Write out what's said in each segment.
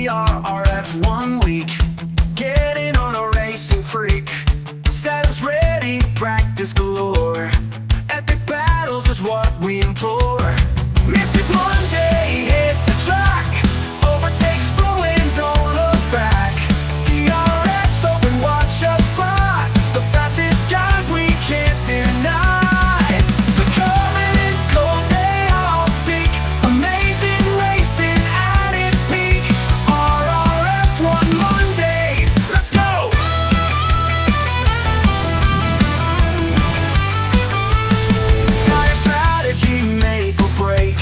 RRF1 week, getting on a racing freak. Setups ready, practice galore. Epic battles is what we implore. Miss it one day, hit the track. Overtakes flowing, don't look back. DRS open, watch us fly. The fastest guys we can't deny. The covenant gold they all seek. Amazing racing at its peak. RRF1 Mondays, let's go! Tire strategy, make or break.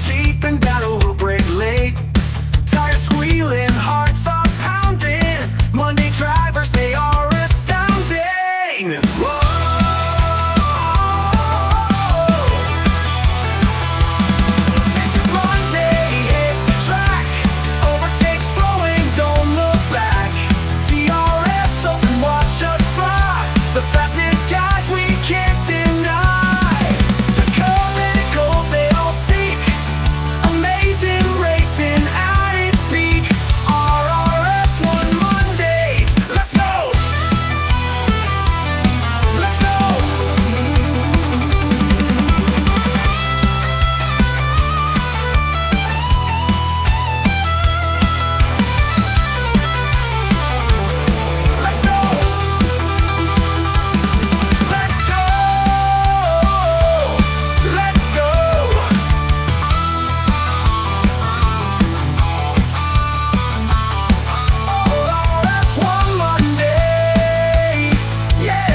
Deep in battle, we'll break late. Tires squealing, hearts are pounding. Monday drivers, they are astounding. Whoa! It's a Monday, hit the track. Overtakes flowing, don't look back. DRS open, watch us fly. The fastest guys we can't deny. The covenant gold they all seek. Amazing racing at its peak. RRF1 Mondays, let's go! Let's go! Let's go! Let's go! Let's go! RRF1 Monday, yeah!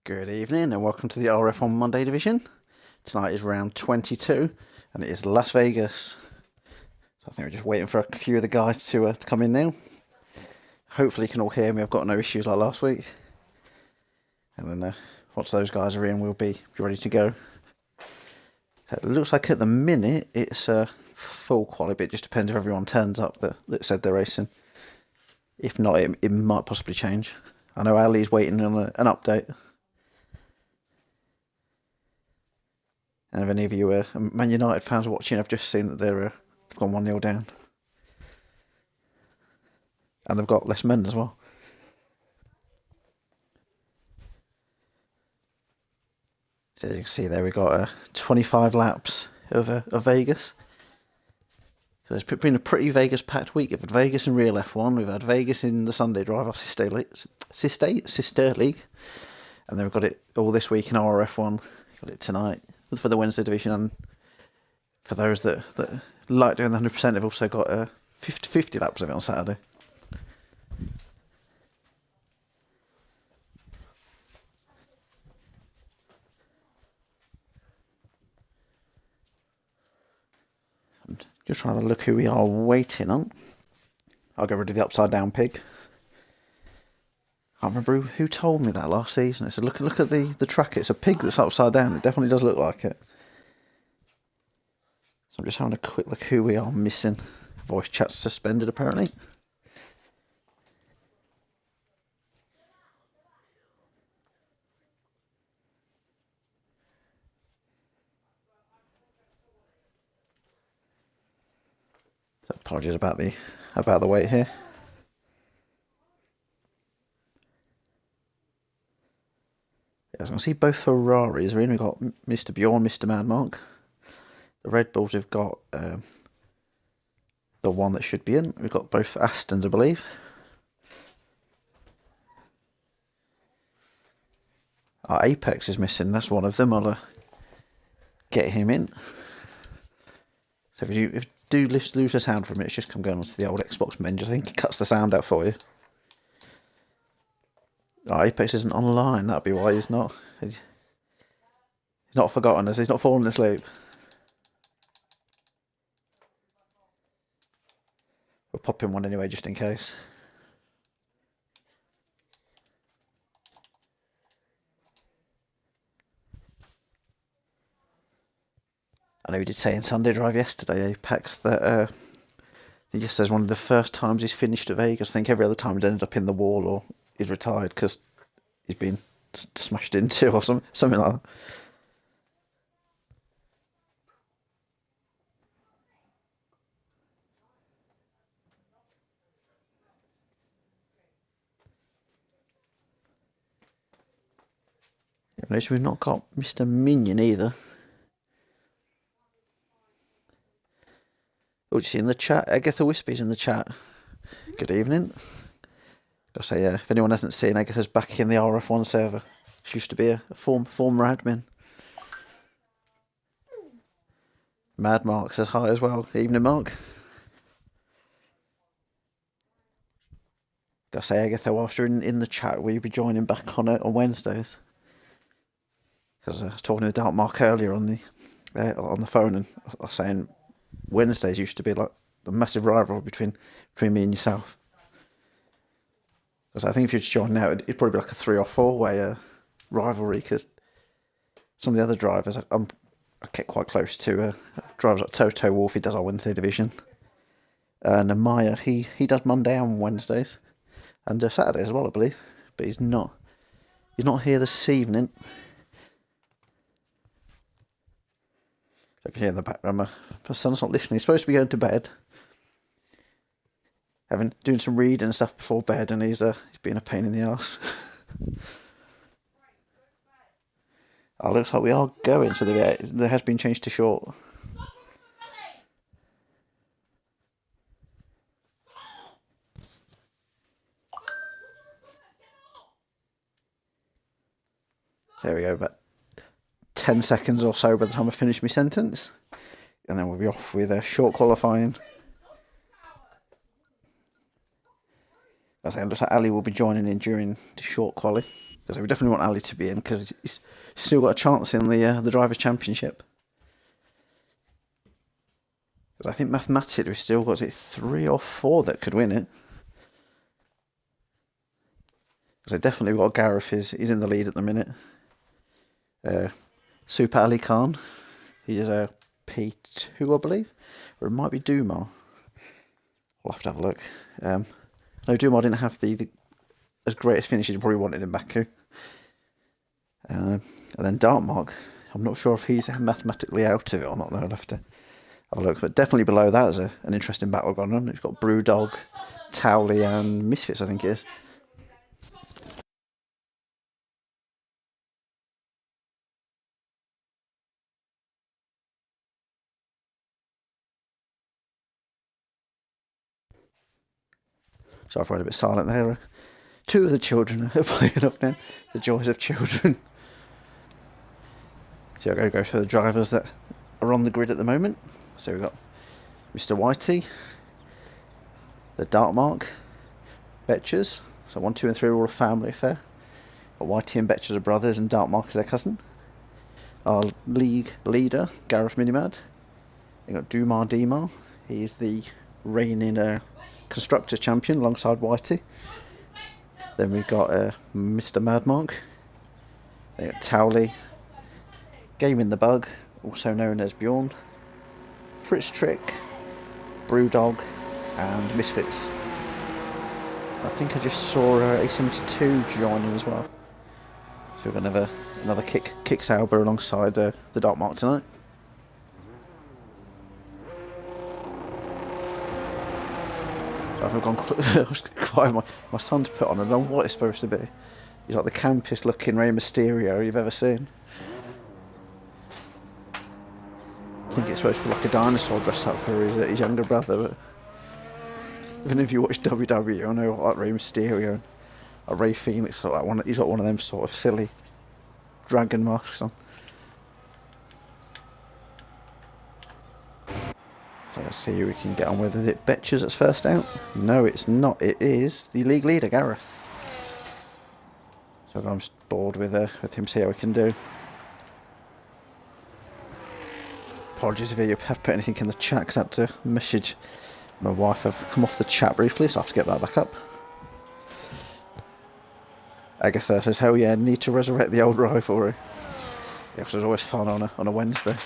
Good evening and welcome to the RF1 Monday division. Tonight is round 22 and it is Las Vegas. So I think we're just waiting for a few of the guys to come in now. Hopefully you can all hear me, I've got no issues like last week. And then once those guys are in we'll be ready to go. It looks like at the minute it's full quality, but it just depends if everyone turns up that said they're racing. If not, it might possibly change. I know Ali's waiting on an update. And if any of you Man United fans are watching, I've just seen that they've gone 1-0 down. And they've got less men as well. So as you can see there, we've got 25 laps of Vegas. So it's been a pretty Vegas-packed week. We've had Vegas in real F1. We've had Vegas in the Sunday Drive, our sister league. And then we've got it all this week in RRF1. Got it tonight for the Wednesday division. And for those that like doing the 100%, they've also got 50 laps of it on Saturday. I'm just trying to look who we are waiting on. I'll get rid of the upside down pig. I can't remember who told me that last season. I said, look at the track. It's a pig that's upside down. It definitely does look like it. So I'm just having a quick look who we are missing. Voice chat's suspended apparently. So apologies about the wait here. As you can see, both Ferraris are in. We've got Mr. Bjorn, Mr. Mad Mark. The Red Bulls have got the one that should be in. We've got both Astons, I believe. Our Apex is missing. That's one of them. I'll get him in. So if you do lose the sound from it, it's just come going onto the old Xbox menu. I think it cuts the sound out for you. Oh, Apex isn't online. That'd be why he's not. He's not forgotten us. He's not fallen asleep. We'll pop in one anyway, just in case. I know he did say in Sunday Drive yesterday, Apex, that he just says one of the first times he's finished at Vegas. I think every other time he'd ended up in the wall or he's retired because he's been smashed into or something like that. Notice we've not got Mr. Minion either. Oh, you see in the chat, Agatha Wispy's in the chat. Good evening. I'll say, if anyone hasn't seen, Agatha's back in the RF1 server. She used to be a former admin. Mad Mark says hi as well. Evening, Mark. I'll say, Agatha, whilst you're in the chat, will you be joining back on Wednesdays? Because I was talking to Dark Mark earlier on the phone, and I was saying Wednesdays used to be like the massive rivalry between me and yourself. Because I think if you join now, it'd probably be like a 3 or 4 way rivalry. Because some of the other drivers, I get quite close to drivers like Toto Wolf. He does our Wednesday division, and Maya he does Monday and Wednesdays, and Saturday as well, I believe. But he's not here this evening. If you hear in the background, my son's not listening. He's supposed to be going to bed, doing some reading and stuff before bed, and he's being a pain in the arse. Oh, looks like we are going. So there has been changed to short. There we go. About 10 seconds or so by the time I finish my sentence, and then we'll be off with a short qualifying. As I understand, Ali will be joining in during the short quali, because we definitely want Ali to be in because he's still got a chance in the Drivers' Championship. Because I think mathematically we've still got 3 or 4 that could win it. Because definitely we've got Gareth, he's in the lead at the minute. Super Ali Khan, he is a P2, I believe, or it might be Dumar. We'll have to have a look. No, Dumar didn't have the as great as finish as you probably wanted in Baku. And then Dartmark, I'm not sure if he's mathematically out of it or not. I'll have to have a look. But definitely below that is an interesting battle going on. We've got Brewdog, Towley and Misfits, I think it is. So I've read a bit silent there. Two of the children are playing up now. The joys of children. So I'm going to go for the drivers that are on the grid at the moment. So we've got Mr. Whitey, the Dartmark, Betchers. So 1, 2 and 3 are all a family affair. Got Whitey and Betchers are brothers and Dartmark is their cousin. Our league leader, Gareth Minimad. We've got Dumar Dimar. He's the reigning Constructors champion alongside Whitey. Then we've got Mr. Madmark. Then got Towley, Gaming the Bug, also known as Bjorn, Fritz Trick, Brewdog, and Misfits. I think I just saw A72 joining as well. So we're going to have another kick Sauber alongside the Dartmark tonight. I've gone quite my son to put on. I don't know what it's supposed to be. He's like the campest looking Rey Mysterio you've ever seen. I think it's supposed to be like a dinosaur dressed up for his younger brother, but even if you watch WWE, I know like Rey Mysterio and like Rey Phoenix, like he's got one of them sort of silly dragon masks on. So let's see who we can get on with. Is it Betchers that's first out? No, it's not. It is the league leader, Gareth. So I'm just bored with him, see how we can do. Apologies if you have put anything in the chat, because I had to message my wife. I've come off the chat briefly, so I have to get that back up. Agatha says, hell yeah, need to resurrect the old rivalry. Yeah, which was always fun on a Wednesday.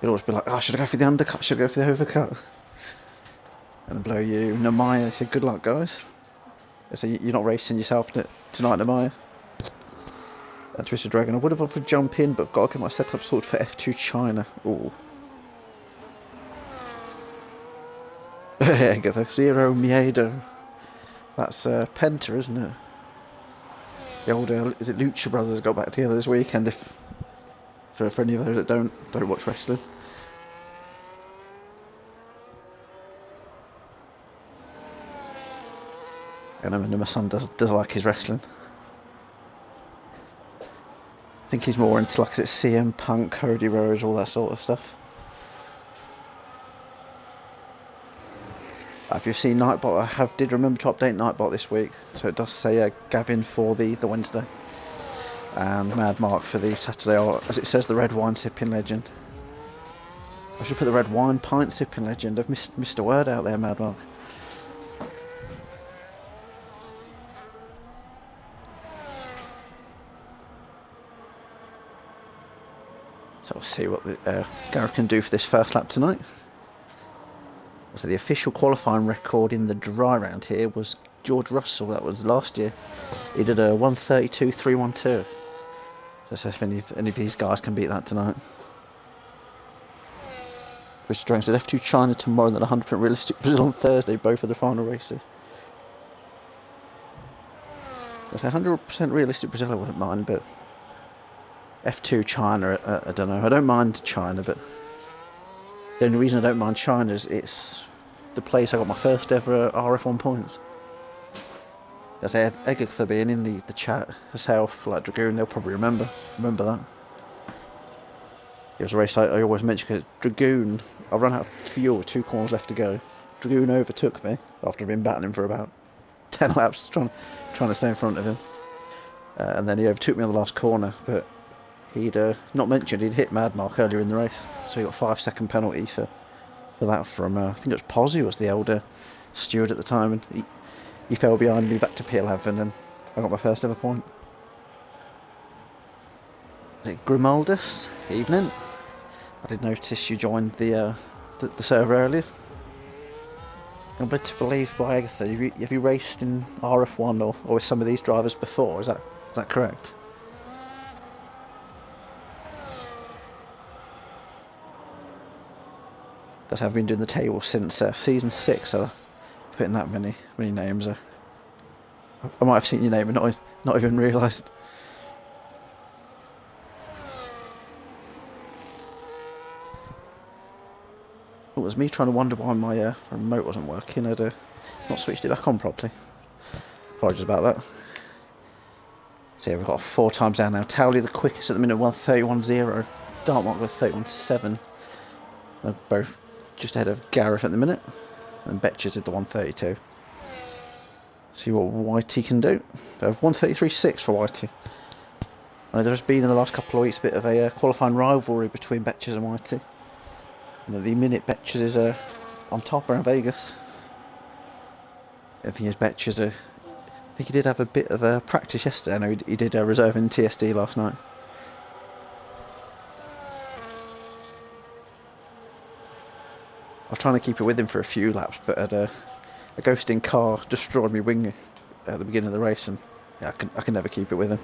You'd always be like, oh, should I go for the undercut? Should I go for the overcut? And blow you. Namaya said, good luck, guys. So you're not racing yourself tonight, Namaya? And Twisted Dragon, I would have offered jump in, but I've got to get my setup sorted for F2 China. Ooh. Yeah, get the Zero Miedo. That's Penta, isn't it? The old, is it Lucha Brothers got back together this weekend, if for any of those that don't watch wrestling. And I mean, my son does like his wrestling. I think he's more into like CM Punk, Cody Rhodes, all that sort of stuff. If you've seen Nightbot, I did remember to update Nightbot this week, so it does say Gavin for the Wednesday, and Mad Mark for the Saturday, or as it says, the red wine sipping legend. I should put the red wine pint sipping legend. I've missed a word out there, Mad Mark. So we'll see what Gareth can do for this first lap tonight. So the official qualifying record in the dry round here was George Russell. That was last year. He did a 1:32.312. So if any of these guys can beat that tonight. Chris Jones said F2 China tomorrow and then 100% realistic Brazil on Thursday. Both of the final races. I say 100% realistic Brazil I wouldn't mind, but F2 China, I don't know. I don't mind China, but the only reason I don't mind China is it's the place I got my first ever RRF1 points. I say Agatha being in the chat herself, like Dragoon, they'll probably remember that. It was a race I always mention because Dragoon, I ran out of fuel, 2 corners left to go. Dragoon overtook me after I'd been battling for about 10 laps trying to stay in front of him. And then he overtook me on the last corner, but he'd not mentioned he'd hit Mad Mark earlier in the race, so he got a 5-second penalty for that from I think it was Pozzi was the older steward at the time, and he fell behind me back to P11, and I got my first ever point. Is it Grimaldus? Evening. I did notice you joined the server earlier. I'm led to believe by Agatha, have you raced in RF1 or with some of these drivers before? Is that correct? Because I've been doing the table since season 6, so I've putting that many names. I might have seen your name and not even realised. It was me trying to wonder why my remote wasn't working. I'd not switched it back on properly. Apologies about that. So yeah, we've got 4 times down now. Towley the quickest at the minute, 1:31.0. Dartmark with 31.7. They're both just ahead of Gareth at the minute. And Betches did the 1:32. See what Whitey can do. 1:33.6 for Whitey. I know there's been in the last couple of weeks a bit of a qualifying rivalry between Betches and Whitey. And at the minute, Betches is on top around Vegas. The thing is, Betches, I think he did have a bit of a practice yesterday. I know he did reserve in TSD last night. I was trying to keep it with him for a few laps, but a ghosting car destroyed me wing at the beginning of the race, and yeah, I can never keep it with him.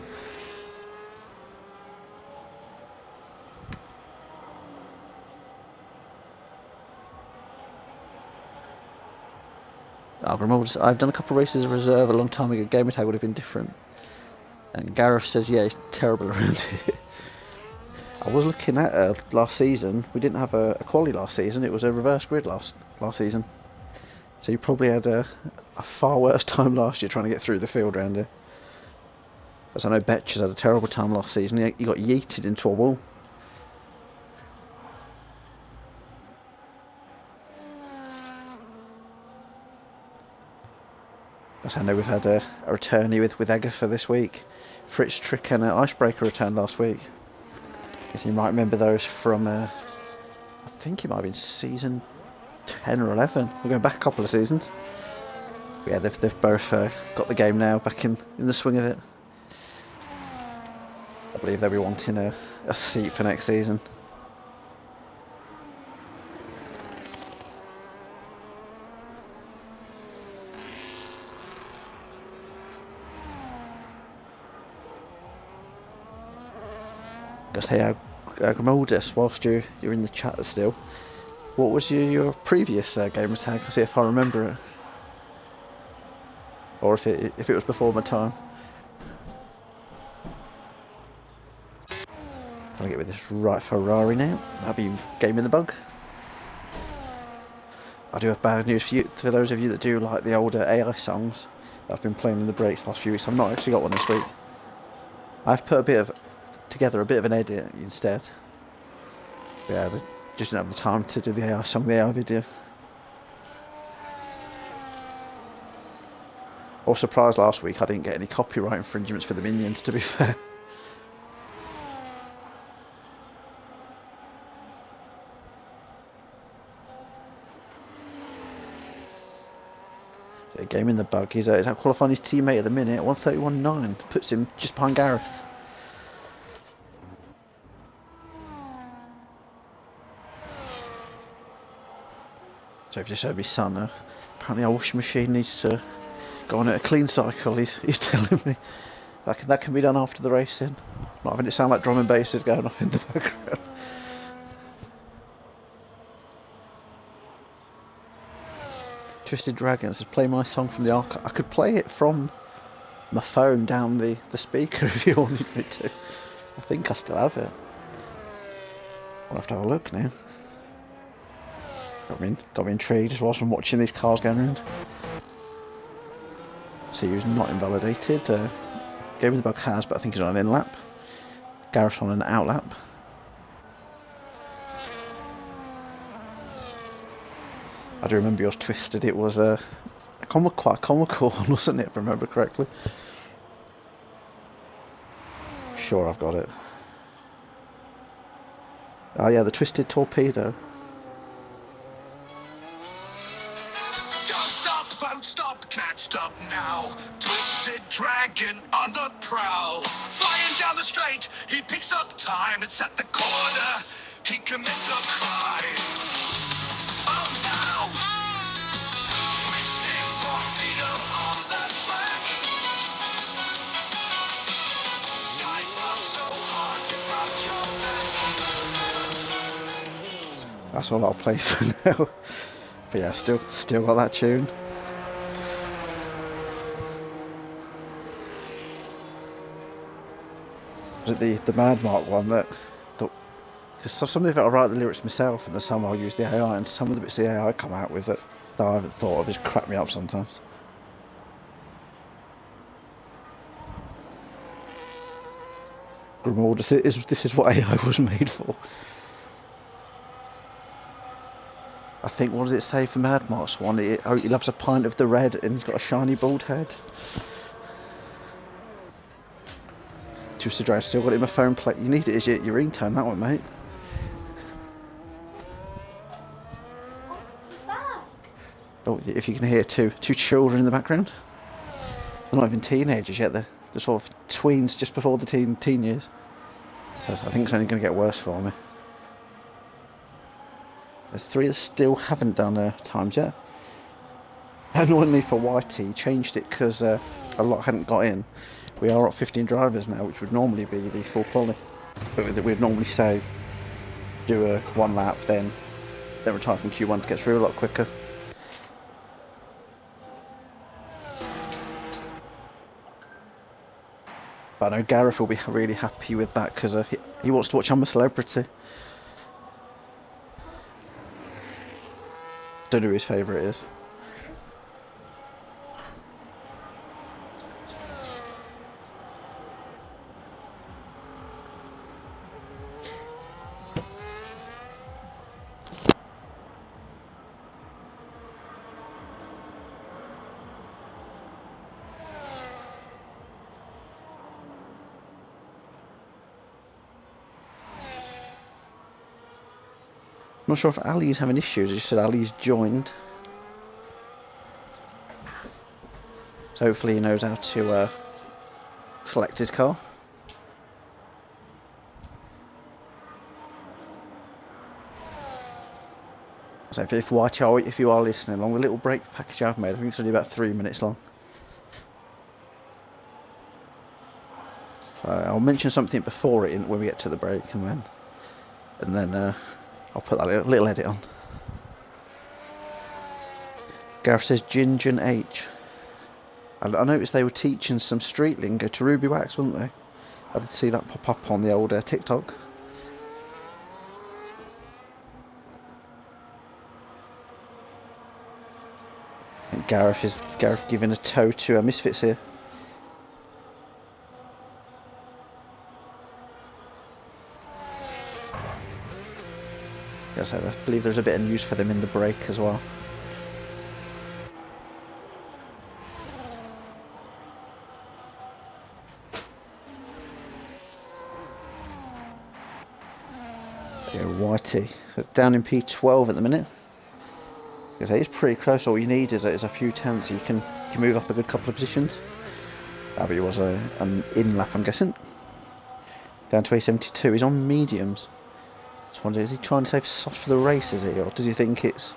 I've done a couple of races of reserve a long time ago. Gamer tag would have been different. And Gareth says, yeah, he's terrible around here. I was looking at last season. We didn't have a quali last season. It was a reverse grid last season. So you probably had a far worse time last year trying to get through the field around here. As I know Betches had a terrible time last season. He got yeeted into a wall. As I know we've had a returnee with Agatha this week. Fritz Trick and an Icebreaker returned last week. As you might remember those from, I think it might have been season 10 or 11. We're going back a couple of seasons. But yeah, they've both got the game now, back in the swing of it. I believe they'll be wanting a seat for next season. I say, Grimaldus, whilst you're in the chat still, what was your previous gamer tag? I'll see if I remember it, or if it was before my time. Trying to get with this right Ferrari now. That'll be game in the bug. I do have bad news for those of you that do like the older AI songs that I've been playing in the breaks the last few weeks. I've not actually got one this week. I've put together a bit of an edit instead. Yeah, I just didn't have the time to do the AI song, the AI video. I was surprised last week I didn't get any copyright infringements for the Minions, to be fair. So game in the bug. He's out qualifying his teammate at the minute, 1:31.9. Puts him just behind Gareth. So I've just heard my son, apparently our washing machine needs to go on a clean cycle, he's telling me. That can be done after the racing. Not having it sound like drum and bass is going off in the background. Twisted Dragon says, play my song from the archive. I could play it from my phone down the speaker if you wanted me to. I think I still have it. I'll have to have a look now. Got me intrigued as well from watching these cars going around. So he was not invalidated. Game of the Bug has, but I think he's on an in lap. Gareth on an out lap. I do remember yours Twisted. It was quite a comical one, wasn't it, if I remember correctly? I'm sure I've got it. Oh yeah, the Twisted Torpedo. Won't stop, can't stop now. Twisted dragon on the prowl. Flying down the straight, he picks up time. It's at the corner, he commits a crime. Oh no! Twisted torpedo on the track. Time up so hard to crouch your back. That's all I'll play for now. But yeah, still got that tune. Was it the Mad Mark one that... Because some of it I write the lyrics myself, and then some I'll use the AI, and some of the bits the AI come out with that I haven't thought of just crack me up sometimes. Grimald, this is what AI was made for. I think, what does it say for Mad Mark's one? He loves a pint of the red, and he's got a shiny bald head. Twisted Drive, still got it in my phone plate. You need it as your ringtone, that one, mate. Oh, if you can hear two children in the background. They're not even teenagers yet, they're sort of tweens just before the teen years. So I think it's only going to get worse for me. There's 3 that still haven't done times yet. Annoyingly for Whitey, he changed it because a lot hadn't got in. We are at 15 drivers now, which would normally be the full quality. But we'd normally say, do a 1 lap, then retire from Q1 to get through a lot quicker. But I know Gareth will be really happy with that because he wants to watch I'm a Celebrity. Don't know who his favourite is. I'm not sure if Ali's having issues. He said Ali's joined. So hopefully he knows how to select his car. So if Whitey, if you are listening along, the little break package I've made, I think it's only about 3 minutes long. I'll mention something before it when we get to the break, and then I'll put that little edit on. Gareth says Ginger and H. I noticed they were teaching some street lingo to Ruby Wax, weren't they? I did see that pop up on the old TikTok. And Gareth giving a toe to Misfits here. Yes, I believe there's a bit of news for them in the break as well. There you go, Whitey. So down in P12 at the minute. Because it's pretty close. All you need is a few tenths. You can move up a good couple of positions. But it was an in lap, I'm guessing. Down to A72. He's on mediums. Just wondering, is he trying to save soft for the race, is he, or does he think it's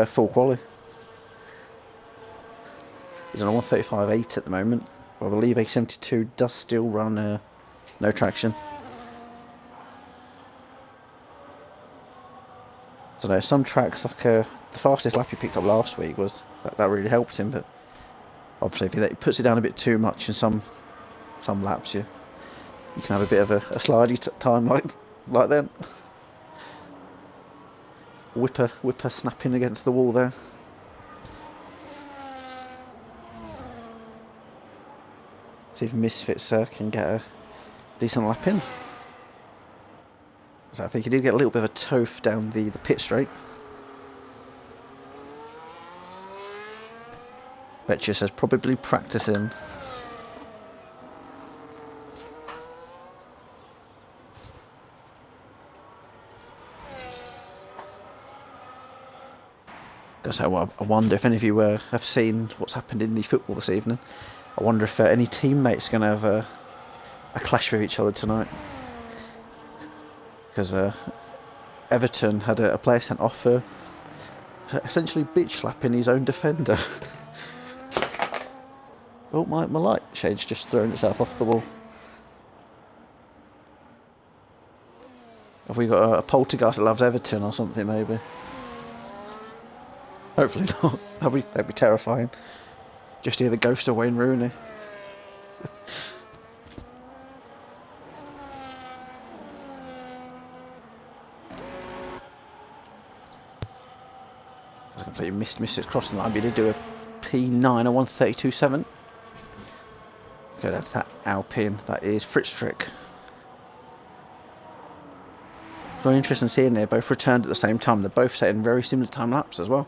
full quality? He's on a 135.8 at the moment. But I believe A72 does still run no traction. I don't know, some tracks like the fastest lap he picked up last week was that really helped him, but obviously if he puts it down a bit too much in some laps, you can have a bit of a slidey time like then. Whipper snapping against the wall there. See if Misfits can get a decent lap in. So I think he did get a little bit of a toof down the pit straight. Betcha says probably practicing. So I wonder if any of you have seen what's happened in the football this evening. I wonder if any teammates are going to have a clash with each other tonight. Because Everton had a player sent off for essentially bitch slapping his own defender. Oh, my light shade's just thrown itself off the wall. Have we got a poltergeist that loves Everton or something, maybe? Hopefully not. That'd be terrifying. Just hear the ghost of Wayne Rooney. I completely missed Misfits crossing the line, but he did do a P9 or 132.7. Okay, that's that Alpine. That is Fritztrick. Very interesting seeing they both returned at the same time. They're both setting very similar time lapse as well.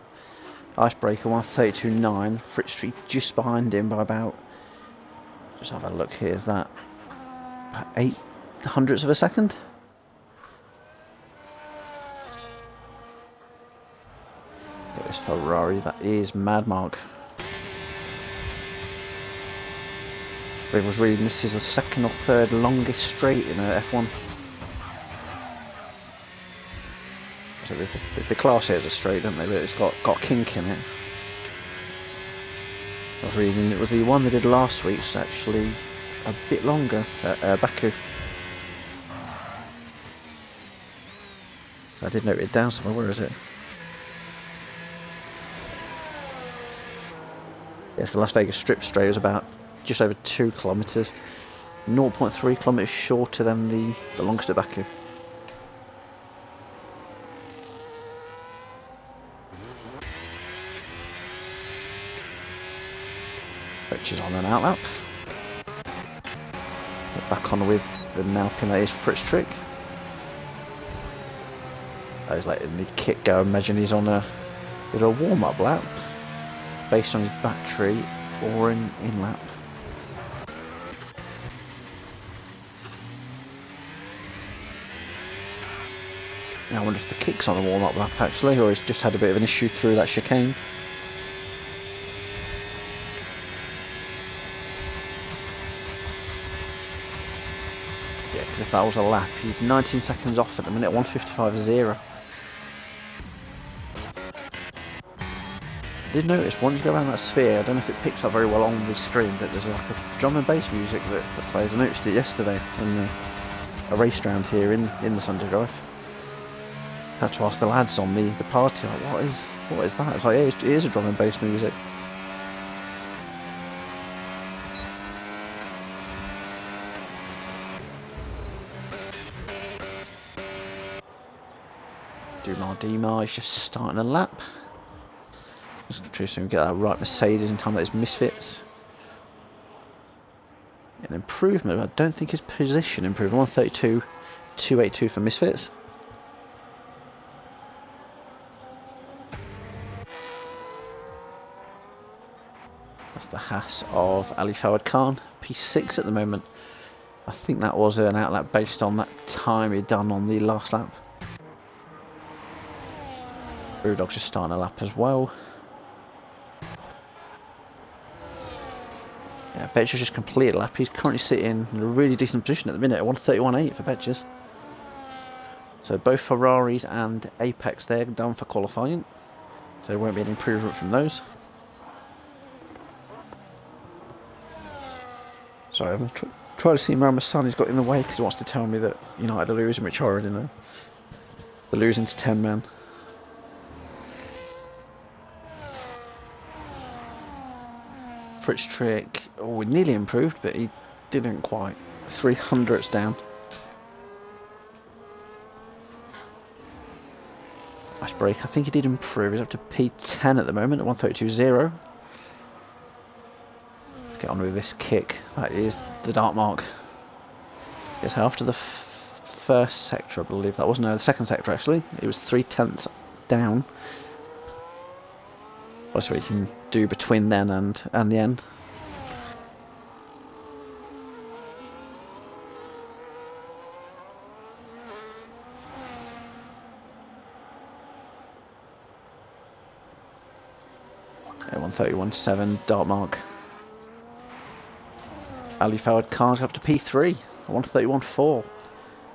Icebreaker 132.9. Fritztrick just behind him by about. Just have a look here. Is that about 8 hundredths of a second? Look at this Ferrari. That is Mad Mark. I was reading this is the second or third longest straight in a F1. So the class here is a straight, don't they? But it's got kink in it. I was reading it was the one they did last week, which is actually a bit longer at Baku. I did note it down somewhere. Where is it? Yes, the Las Vegas Strip straight was about just over 2 kilometres, 0.3 kilometres shorter than the longest at Baku. Which is on an outlap. Back on with the Alpine, that is Fritztrick. He's letting the kit go. Imagine he's on a warm-up lap based on his battery or an in-lap. Now I wonder if the kick's on a warm-up lap actually, or he's just had a bit of an issue through that chicane. Yeah, because if that was a lap, he's 19 seconds off at the minute, 1:55.0. I did notice once you go around that sphere, I don't know if it picks up very well on the stream, but there's like a drum and bass music that plays. I noticed it yesterday in a race round here in the Sunday Drive. I had to ask the lads on the party, like, what is that? It's like, yeah, it is a drum and bass music. Dima is just starting a lap. Just going to try to get that right Mercedes in time that his Misfits. An improvement, I don't think his position improved. 132.282 for Misfits. That's the Haas of Ali Fawad Khan, P6 at the moment. I think that was an outlap based on that time he'd done on the last lap. Brewdog's just starting a lap as well. Yeah, Betcher's just completed a lap. He's currently sitting in a really decent position at the minute at 131.8 for Betcher's. So both Ferraris and Apex there done for qualifying. So there won't be an improvement from those. Sorry, I'm trying to see around my son. He's got in the way because he wants to tell me that United are losing, which I already know. They're losing to 10 men. Fritztrick, oh, he nearly improved, but he didn't quite. 300ths down. Icebreaker, I think he did improve. He's up to P10 at the moment at 132.0. Let's get on with this kick. That is the Dark Mark. Yes, after the first sector, I believe that was. No, the second sector actually. It was 3/10 down. That's what you can do between then and the end. Okay, 131.7 Dark Mark. Ali Fawad Khan's up to P3, 131.4.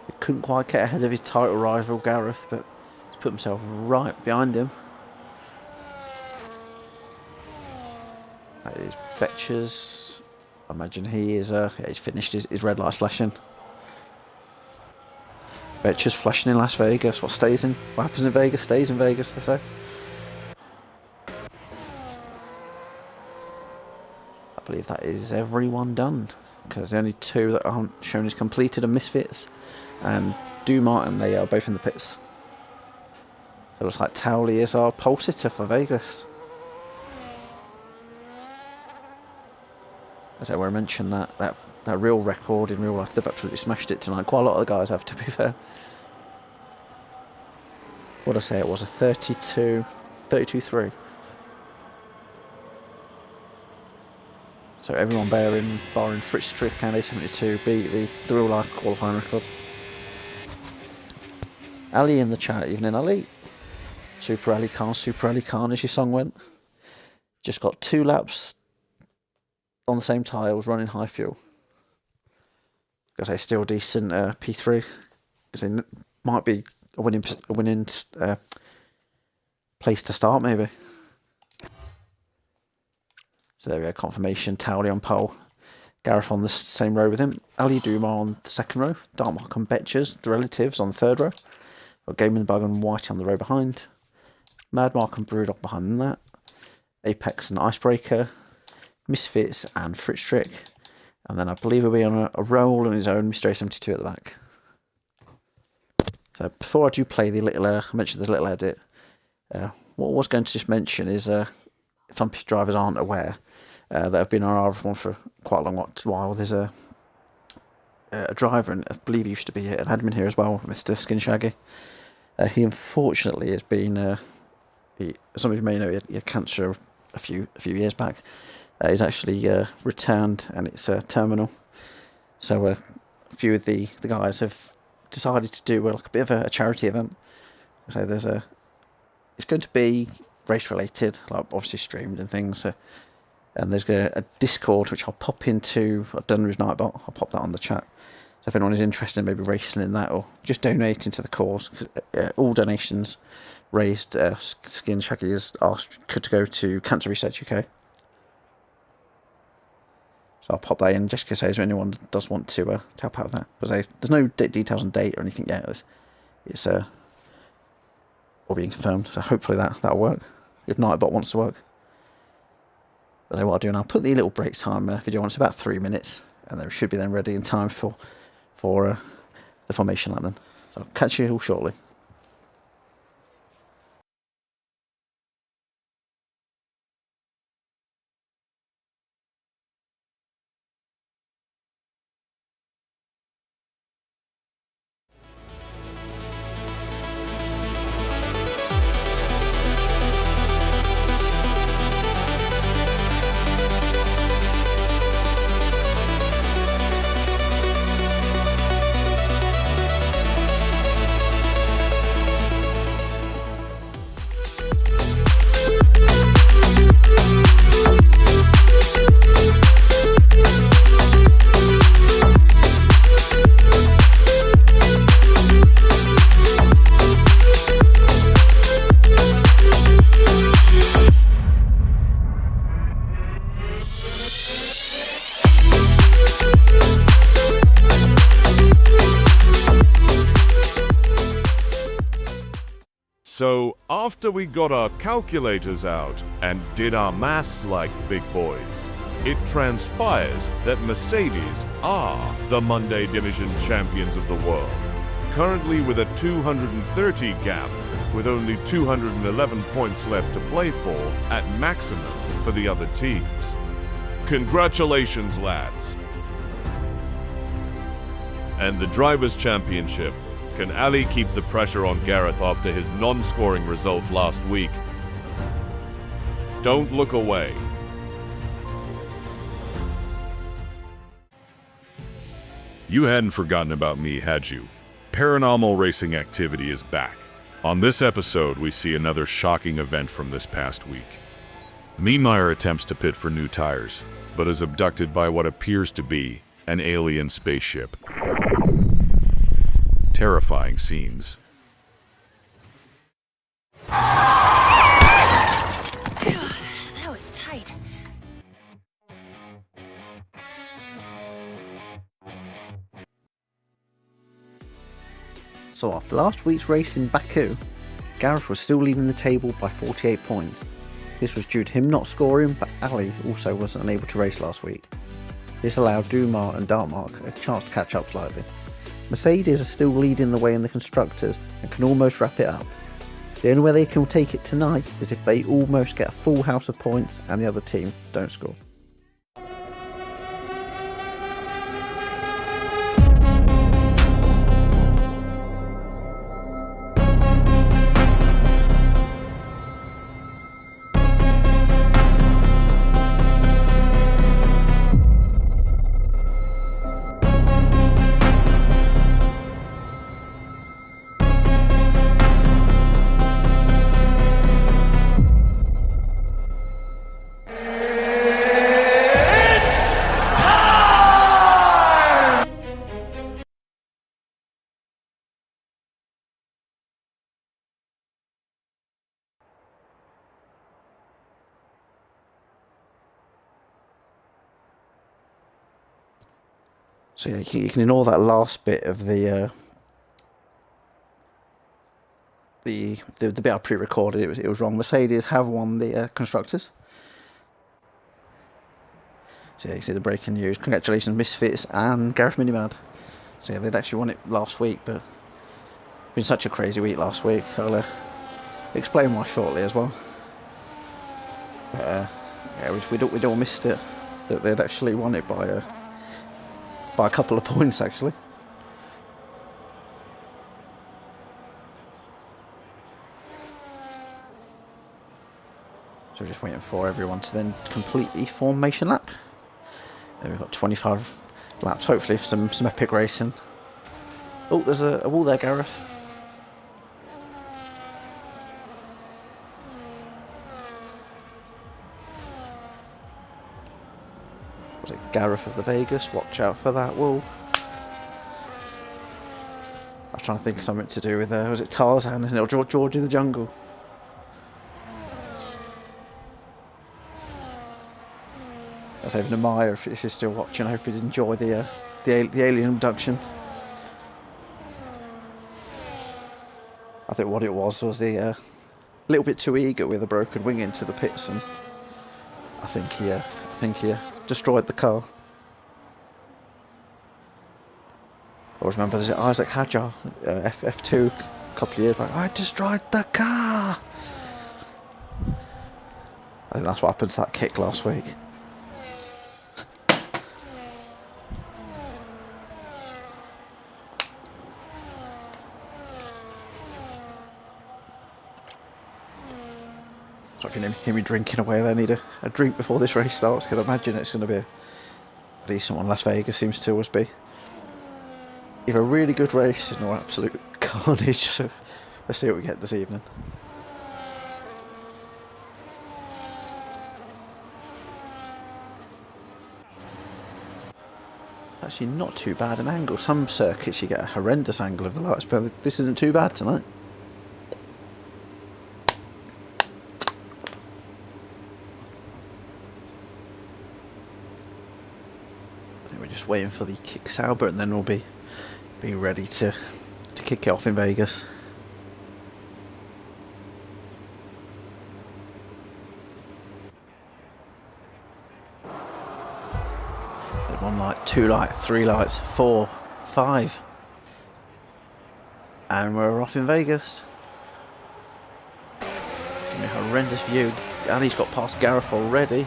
He couldn't quite get ahead of his title rival Gareth, but he's put himself right behind him. That is Betcher's. I imagine he is. Yeah, he's finished. His red light's flashing. Betcher's flashing in Las Vegas. What happens in Vegas stays in Vegas, they say. I believe that is everyone done, because the only two that aren't shown as completed are Misfits and Dumont, and they are both in the pits. So it looks like Towley is our pole sitter for Vegas. As I already mentioned, that real record in real life, they've absolutely smashed it tonight. Quite a lot of the guys have, to be fair. What did I say it was? A 32-3. So everyone barring Fritz Strick and A72 beat the real life qualifying record. Ali in the chat, evening Ali. Super Ali Khan as your song went. Just got 2 laps on the same tyres, running high fuel. Got a still decent P3, because it might be a winning place to start, maybe. So there we go, confirmation. Towley on pole, Gareth on the same row with him, Ali Dumas on the second row, Dartmark and Betchers, the relatives, on the third row. Got Gaming Bug and Whitey on the row behind, Madmark and Brewdog behind that, Apex and Icebreaker, Misfits and Fritz Strick, and then I believe he'll be on a roll on his own, Mr. A72 at the back. So before I do play the little, I mentioned the little edit, what I was going to just mention is, if some drivers aren't aware, that have been on RRF1 for quite a long while, there's a driver, and I believe he used to be an admin here as well, Mr. Skin Shaggy. He unfortunately has been, some of you may know, he had cancer a few years back. He's actually returned, and it's terminal. So a few of the guys have decided to do like a bit of a charity event. So it's going to be race related, like obviously streamed and things. So, and there's a Discord which I'll pop into. I've done with Nightbot. I'll pop that on the chat. So if anyone is interested in maybe racing in that or just donating to the cause, all donations raised, Skin Shaggy is asked could go to Cancer Research UK. So I'll pop that in just in case anyone does want to help out with that. Because there's no details on date or anything yet. It's all being confirmed. So hopefully that'll work. If Nightbot wants to work. But what I'll do, and I'll put the little break time video on. It's about 3 minutes, and then it should be then ready in time for the formation lap then. So I'll catch you all shortly. So, after we got our calculators out and did our maths like big boys, it transpires that Mercedes are the Monday Division champions of the world, currently with a 230 gap, with only 211 points left to play for at maximum for the other teams. Congratulations, lads! And the Drivers' Championship. Can Ali keep the pressure on Gareth after his non-scoring result last week? Don't look away. You hadn't forgotten about me, had you? Paranormal racing activity is back. On this episode, we see another shocking event from this past week. Meemeyer attempts to pit for new tires, but is abducted by what appears to be an alien spaceship. Terrifying scenes. That was tight. So after last week's race in Baku, Gareth was still leading the table by 48 points. This was due to him not scoring, but Ali also wasn't able to race last week. This allowed Dumas and Dartmark a chance to catch up slightly. Mercedes are still leading the way in the constructors and can almost wrap it up. The only way they can take it tonight is if they almost get a full house of points and the other team don't score. So yeah, you can ignore that last bit of the bit I pre-recorded. It was wrong. Mercedes have won the constructors. So yeah, you can see the breaking news. Congratulations, Misfits and Gareth Minimad. So yeah, they'd actually won it last week, but it's been such a crazy week last week. I'll explain why shortly as well. But yeah, we'd all missed it that they'd actually won it by a couple of points actually. So we're just waiting for everyone to then complete the formation lap. And we've got 25 laps, hopefully for some epic racing. Oh, there's a wall there, Gareth. Was it Gareth of the Vegas? Watch out for that wall. I was trying to think of something to do with was it Tarzan, isn't it? Or George in the Jungle? I was having Amaya, if you're still watching, I hope you did enjoy the alien abduction. I think what it was the little bit too eager with a broken wing into the pits, and I think he destroyed the car. I always remember there's Isaac Hadjar, F2, a couple of years back. I destroyed the car. I think that's what happened to that kick last week. So if you hear me drinking away, I need a drink before this race starts, because I imagine it's going to be a decent one. Las Vegas seems to always be either a really good race or absolute carnage. So let's see what we get this evening. Actually not too bad an angle. Some circuits you get a horrendous angle of the lights, but this isn't too bad tonight. We're just waiting for the kick Sauber, and then we'll be ready to kick it off in Vegas. There's 1 light, 2 lights, 3 lights, 4, 5, and we're off in Vegas. It's gonna be a horrendous view. Ali's got past Gareth already.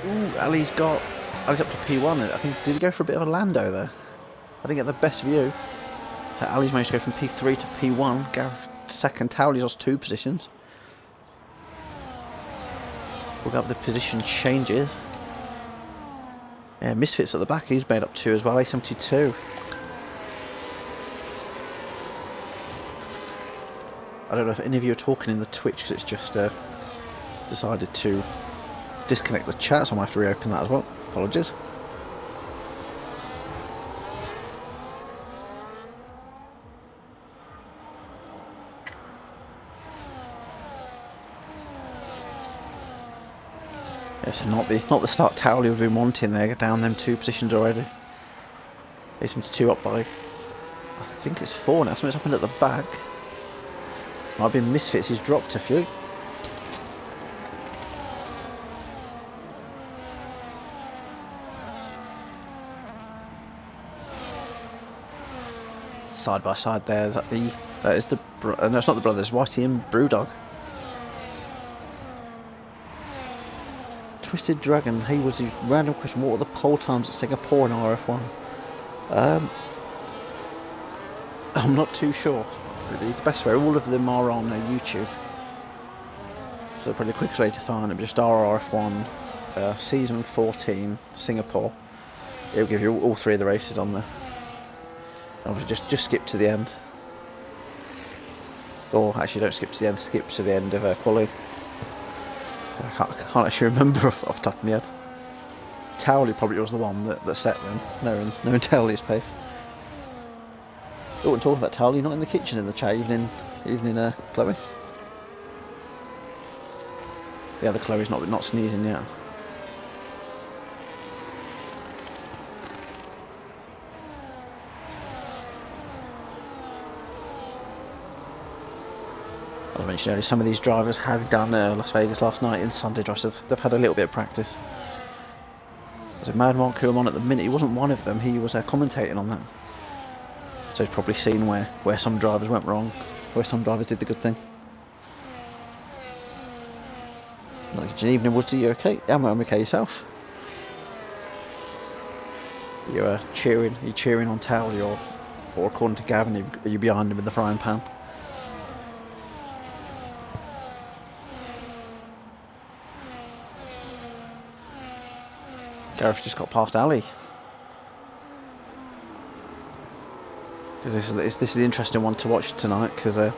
Ooh, Ali's up to P1. I think, did he go for a bit of a Lando there? I didn't get the best view. So Ali's managed to go from P3 to P1. Gareth second. Towley's lost 2 positions. We'll get the position changes. Yeah, Misfits at the back. He's made up 2 as well. A72. I don't know if any of you are talking in the Twitch, because it's just decided to disconnect the chat, so I might have to reopen that as well. Apologies. Yeah, so not the start Towley we've been wanting there. Down them 2 positions already. They seem to 2 up by, I think it's 4 now. Something's happened at the back. Might have been Misfits. He's dropped a few. Side by side there, is that the That is the... no, it's not the brothers. Whitey and Brewdog. Twisted Dragon. He was a random question. What were the poll times at Singapore in RF1? I'm not too sure. The best way, all of them are on YouTube. So probably the quickest way to find them, just RRF1 Season 14 Singapore. It'll give you all three of the races on there. Obviously just skip to the end. Or actually don't skip to the end, skip to the end of quality. I can't actually remember off the top of my head. Towley probably was the one that set them, knowing Towley's pace. Oh, and talking about Towley, not in the kitchen in the chat, evening Chloe. Yeah, the Chloe's not sneezing yet. I mentioned earlier, some of these drivers have done Las Vegas last night in Sunday drives. They've had a little bit of practice. There's a Mad Mark who I'm on at the minute. He wasn't one of them. He was commentating on that. So he's probably seen where some drivers went wrong, where some drivers did the good thing. Like, evening, Woodsy, you okay? Yeah, I'm okay. Yourself? You're cheering on Towley, or according to Gavin, are you behind him in the frying pan? Gareth just got past Ali. Because this is the interesting one to watch tonight, because as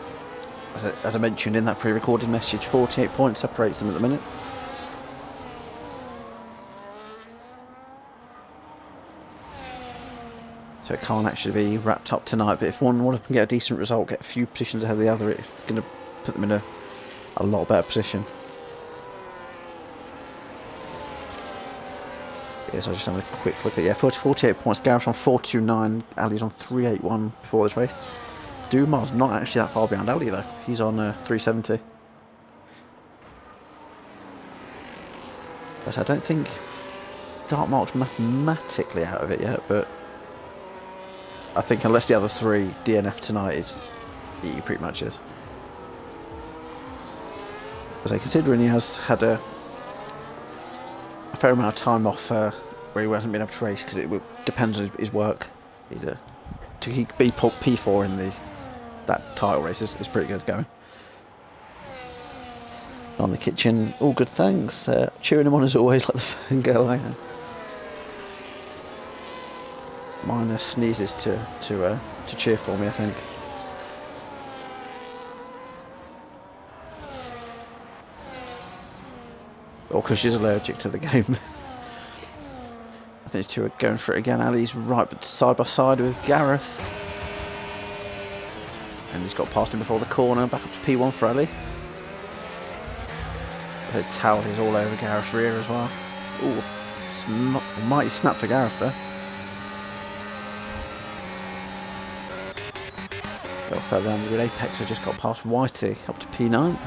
I mentioned in that pre-recorded message, 48 points separates them at the minute. So it can't actually be wrapped up tonight, but if one of them can get a decent result, get a few positions ahead of the other, it's going to put them in a lot better position. So I just having a quick look at 48 points. Gareth's on 429, Ali's on 381 before this race. Dumar's not actually that far behind Ali though. He's on 370. But I don't think Dark Mark's mathematically out of it yet, but I think unless the other three DNF tonight, he pretty much is. Because considering he has had a fair amount of time off where he hasn't been able to race, because it depends on his work. To keep P4 in that title race is pretty good going. On the kitchen, all good thanks. Cheering him on as always, like the fangirl. I am. Mine sneezes to cheer for me, I think. Or because she's allergic to the game. I think these two are going for it again. Ali's right side by side with Gareth. And he's got past him before the corner. Back up to P1 for Ali. The towel is all over Gareth's rear as well. Ooh, mighty snap for Gareth there. Got further down with Apex. I just got past Whitey up to P9.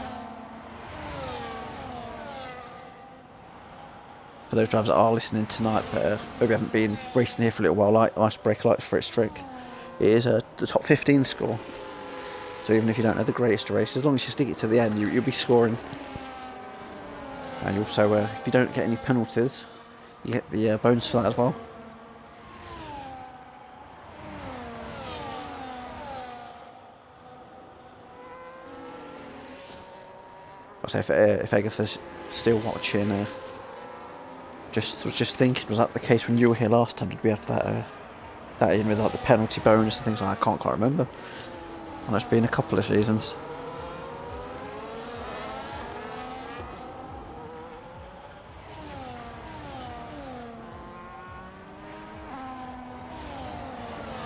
For those drivers that are listening tonight that maybe haven't been racing here for a little while, like Icebreaker, like Fritz Strick, it is the top 15 score. So even if you don't have the greatest race, as long as you stick it to the end, you'll be scoring. And also, if you don't get any penalties, you get the bonus for that as well. I'll say if Agatha's still watching, was just thinking, was that the case when you were here last time? Did we have that in with like the penalty bonus and things like that? I can't quite remember. Well, it's been a couple of seasons.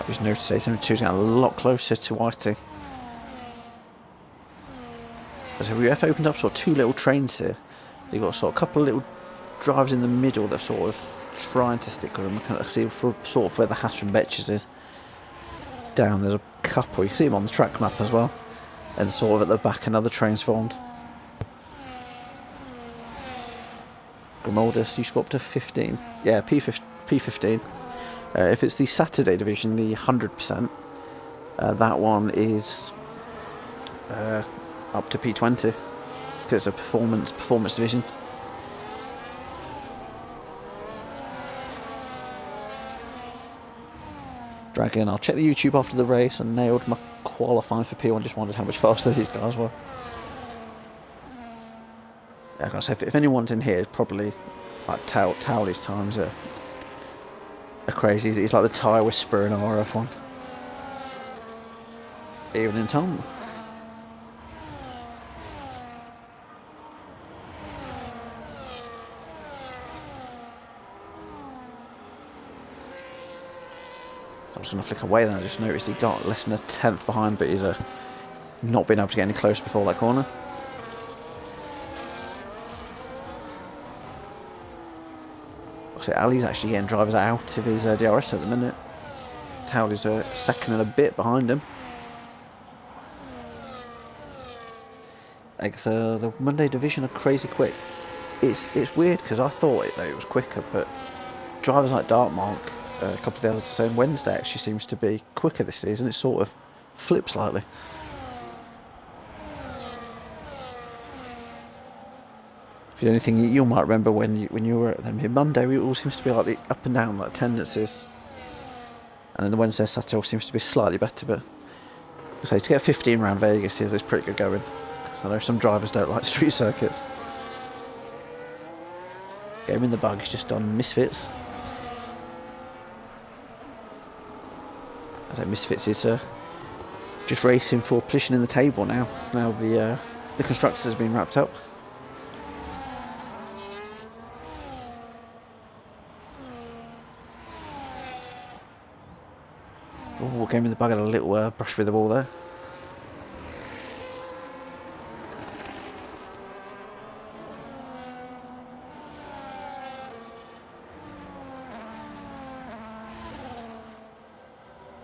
I've just noticed that some two's getting a lot closer to Whitey. So we have opened up sort of two little trains here. You've got sort of a couple of little drivers in the middle that are sort of trying to stick with them. I can see sort of where the Hash and Betches is. Down there's a couple, you can see them on the track map as well. And sort of at the back another train's formed. Grimaldus, you score up to 15. Yeah, P15. If it's the Saturday division, the 100%, that one is up to P20 because it's a performance division. Dragon, I'll check the YouTube after the race. I nailed my qualifying for P1. Just wondered how much faster these guys were. Yeah, like I say, if anyone's in here, probably like Towley's times are crazy. He's like the tyre whisperer in RRF1. Even in Tom. I was going to flick away then. I just noticed he got less than a tenth behind, but he's not been able to get any closer before that corner. So Ali's actually getting drivers out of his DRS at the minute. Towley's a second and a bit behind him. Like the Monday division are crazy quick. It's weird because I thought it was quicker, but drivers like Dartmark, a couple of the others are saying Wednesday actually seems to be quicker this season. It sort of flips slightly. The only thing you might remember when you were at them, Monday it all seems to be like the up and down like tendencies, and then the Wednesday Saturday all seems to be slightly better. But so to get 15 round Vegas is pretty good going. I know some drivers don't like street circuits. Game in the bug is just on Misfits. I say Misfits is just racing for position in the table now. Now the constructors has been wrapped up. Oh, Game in the bug had a little brush with the wall there.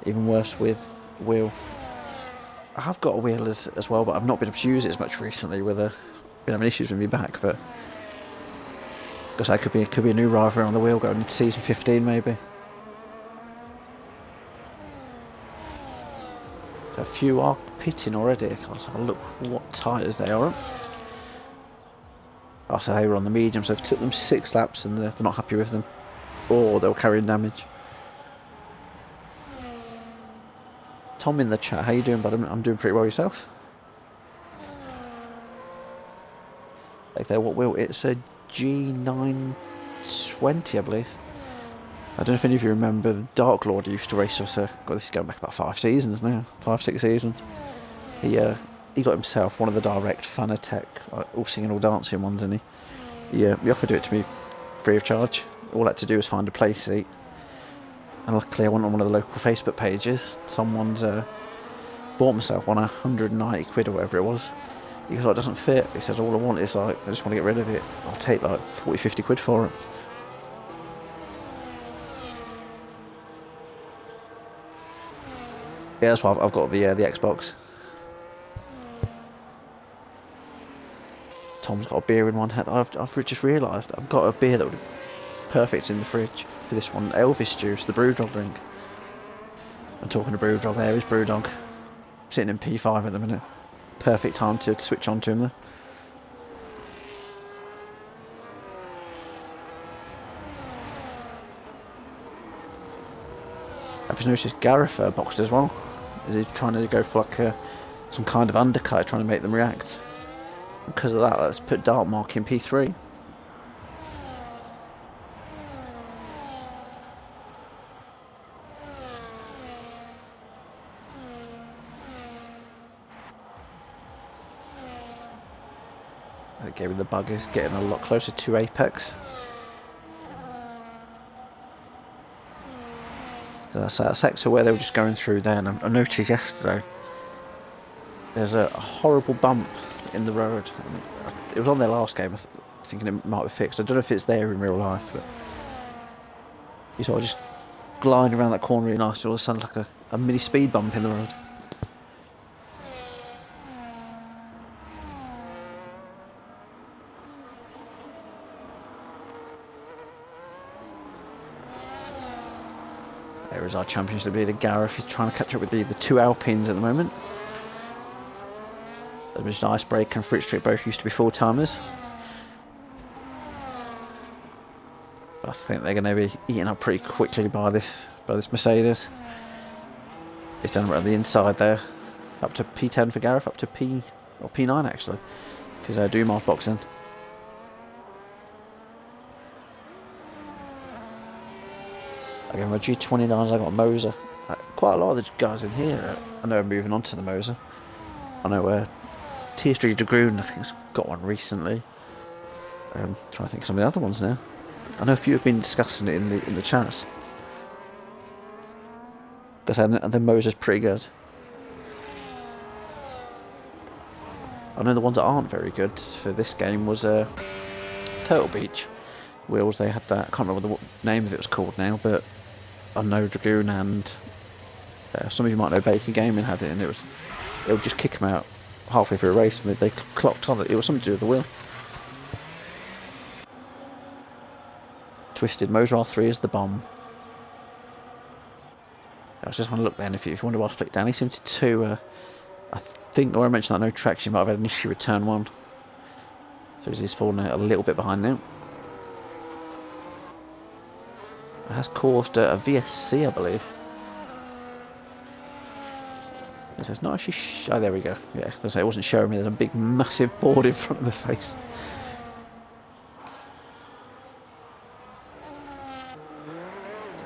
Even worse with wheel. I have got a wheel as well, but I've not been able to use it as much recently. Been having issues with me back, but because that could be a new rider on the wheel going into season 15 maybe. A few are pitting already. I'll look what tyres they are on. Oh, so they were on the medium, so it took them 6 laps and they're not happy with them, or they were carrying damage. Tom in the chat, how you doing, bud? I'm doing pretty well. Yourself? Like there, what wheel? It's a G920, I believe. I don't know if any of you remember the Dark Lord used to race us. God, this is going back about 5 seasons now, 5-6 seasons. He got himself one of the direct Fanatec, all singing, all dancing ones, and he offered it to me free of charge. All I had to do was find a place seat. And luckily I went on one of the local Facebook pages. Someone's bought myself one 190 quid or whatever it was. He goes, oh, it doesn't fit. He says, all I want is like, I just want to get rid of it. I'll take like 40-50 quid for it. Yeah, that's why I've got the Xbox. Tom's got a beer in one hand. I've just realised I've got a beer that would be perfect in the fridge for this one. Elvis juice, the Brewdog drink. I'm talking to Brewdog. There is Brewdog, sitting in P5 at the minute. Perfect time to switch on to him there. I've just noticed Gareth boxed as well. Is he trying to go for like some kind of undercut, trying to make them react? Because of that, let's put Dartmark in P3. The game with the bug is getting a lot closer to Apex. That's that sector where they were just going through there, and I noticed yesterday there's a horrible bump in the road. It was on their last game, thinking it might be fixed. I don't know if it's there in real life, but you sort of just gliding around that corner really nice. It all sounds like a mini speed bump in the road. There is our championship leader, Gareth. He's trying to catch up with the 2 Alpines at the moment. Mission Icebreaker and Fruit Street both used to be full-timers. But I think they're going to be eaten up pretty quickly by this Mercedes. It's done around the inside there. Up to P10 for Gareth, up to P9 actually. Because Dumas boxing. Again, my G29s, I got Moser. Quite a lot of the guys in here, I know, are moving on to the Moser. I know TS3 Dragoon, I think, has got one recently. Trying to think of some of the other ones now. I know a few have been discussing it in the chats. Because the Moser's pretty good. I know the ones that aren't very good for this game was Turtle Beach. Wheels, they had that, I can't remember what the name of it was called now, but I know Dragoon and some of you might know Baker Gaming had it, and it would just kick them out halfway through a race, and they clocked on it. It was something to do with the wheel. Twisted Moser R3 is the bomb. I was just having a look then, if you wonder why I flicked down. E72, I think, where I mentioned that no traction, might have had an issue with turn 1. So he's fallen a little bit behind now. It has caused a VSC, I believe. So it's not actually... oh, there we go. Yeah, because it wasn't showing me there's a big, massive board in front of my face.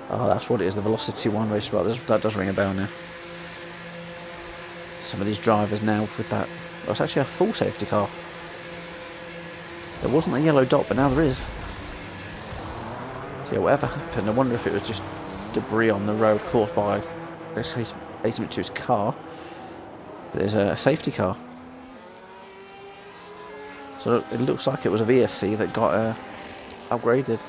Oh, that's what it is, the Velocity 1 race. Well, that does ring a bell now. Some of these drivers now with that... well, it's actually a full safety car. There wasn't a yellow dot, but now there is. So yeah, whatever happened, I wonder if it was just debris on the road caused by, let's say, A72's car. But there's a safety car. So it looks like it was a VSC that got upgraded.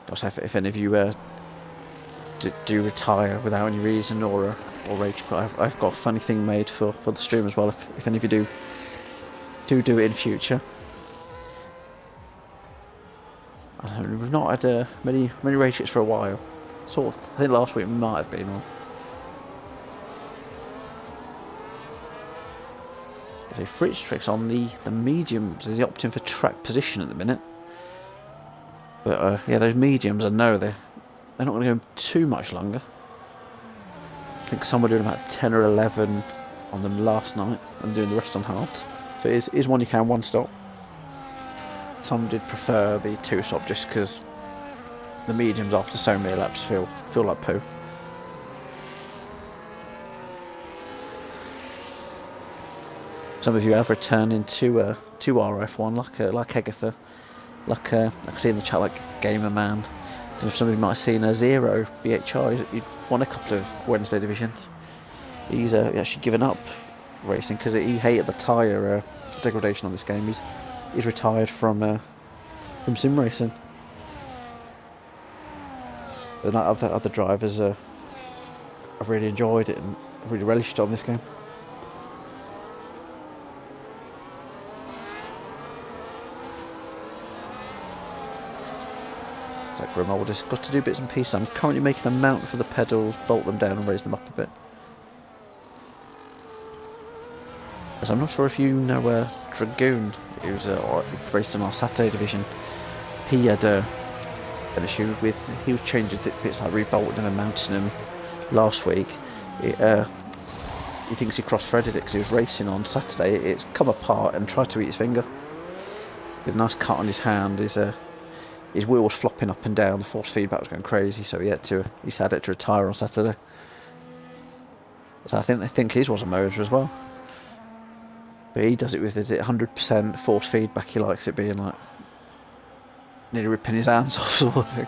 Also, if any of you do retire without any reason or rage quit, I've got a funny thing made for the stream as well. If any of you do it in future. We've not had many rage quits for a while. Sort of. I think last week might have been one. There's a Fritz tricks on the mediums. Is he opting for track position at the minute? But yeah, those mediums, I know they're not going to go too much longer. I think some were doing about 10 or 11 on them last night and doing the rest on hards. So it is one you can one stop. Some did prefer the 2-stop just because the mediums after so many laps feel like poo. Some of you have returned into RRF1 like Agatha. Like I can see in the chat, like Gamer Man. And if some of you might have seen Zero BHR, he'd won a couple of Wednesday divisions. He's actually given up racing because he hated the tyre degradation on this game. He's retired from sim racing. But other drivers have really enjoyed it and have really relished on this game. I've just got to do bits and pieces. I'm currently making a mount for the pedals, bolt them down and raise them up a bit. As I'm not sure if you know Dragoon, who's raced in our Saturday division. He had an issue with, he was changing bits like rebolting them and mounting them last week. He thinks he cross-threaded it because he was racing on Saturday. It's come apart and tried to eat his finger. With a nice cut on his hand. His wheel was flopping up and down, the force feedback was going crazy, so he had to retire on Saturday. So I think his was a Moser as well. But he does it with his 100% force feedback. He likes it being like nearly ripping his hands off, sort of thing.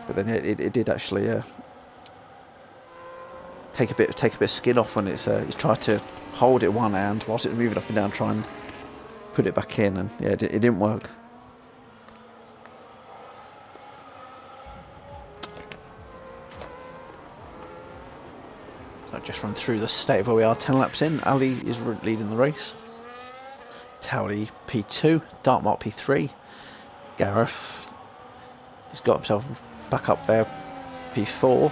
But then it did actually take a bit of skin off when it's you try to hold it one hand whilst it was moving up and down, try and put it back in, and yeah, it didn't work. I'll just run through the state of where we are. 10 laps in. Ali is leading the race. Towley P2, Dartmark P3. Gareth, he's got himself back up there, P4.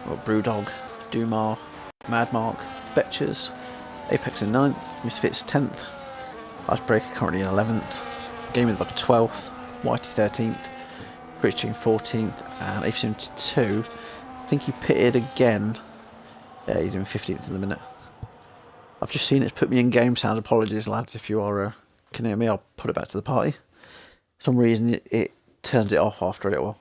Got Brewdog, Dumar, Madmark, Betchers, Apex in 9th, Misfits 10th, Icebreaker currently in 11th, Gaming Bug 12th, Whitey 13th, Fritching 14th, and A72, I think he pitted again. Yeah, he's in 15th in the minute. I've just seen it put me in game sound. Apologies, lads, if you are can hear me. I'll put it back to the party. For some reason, it turns it off after a little while.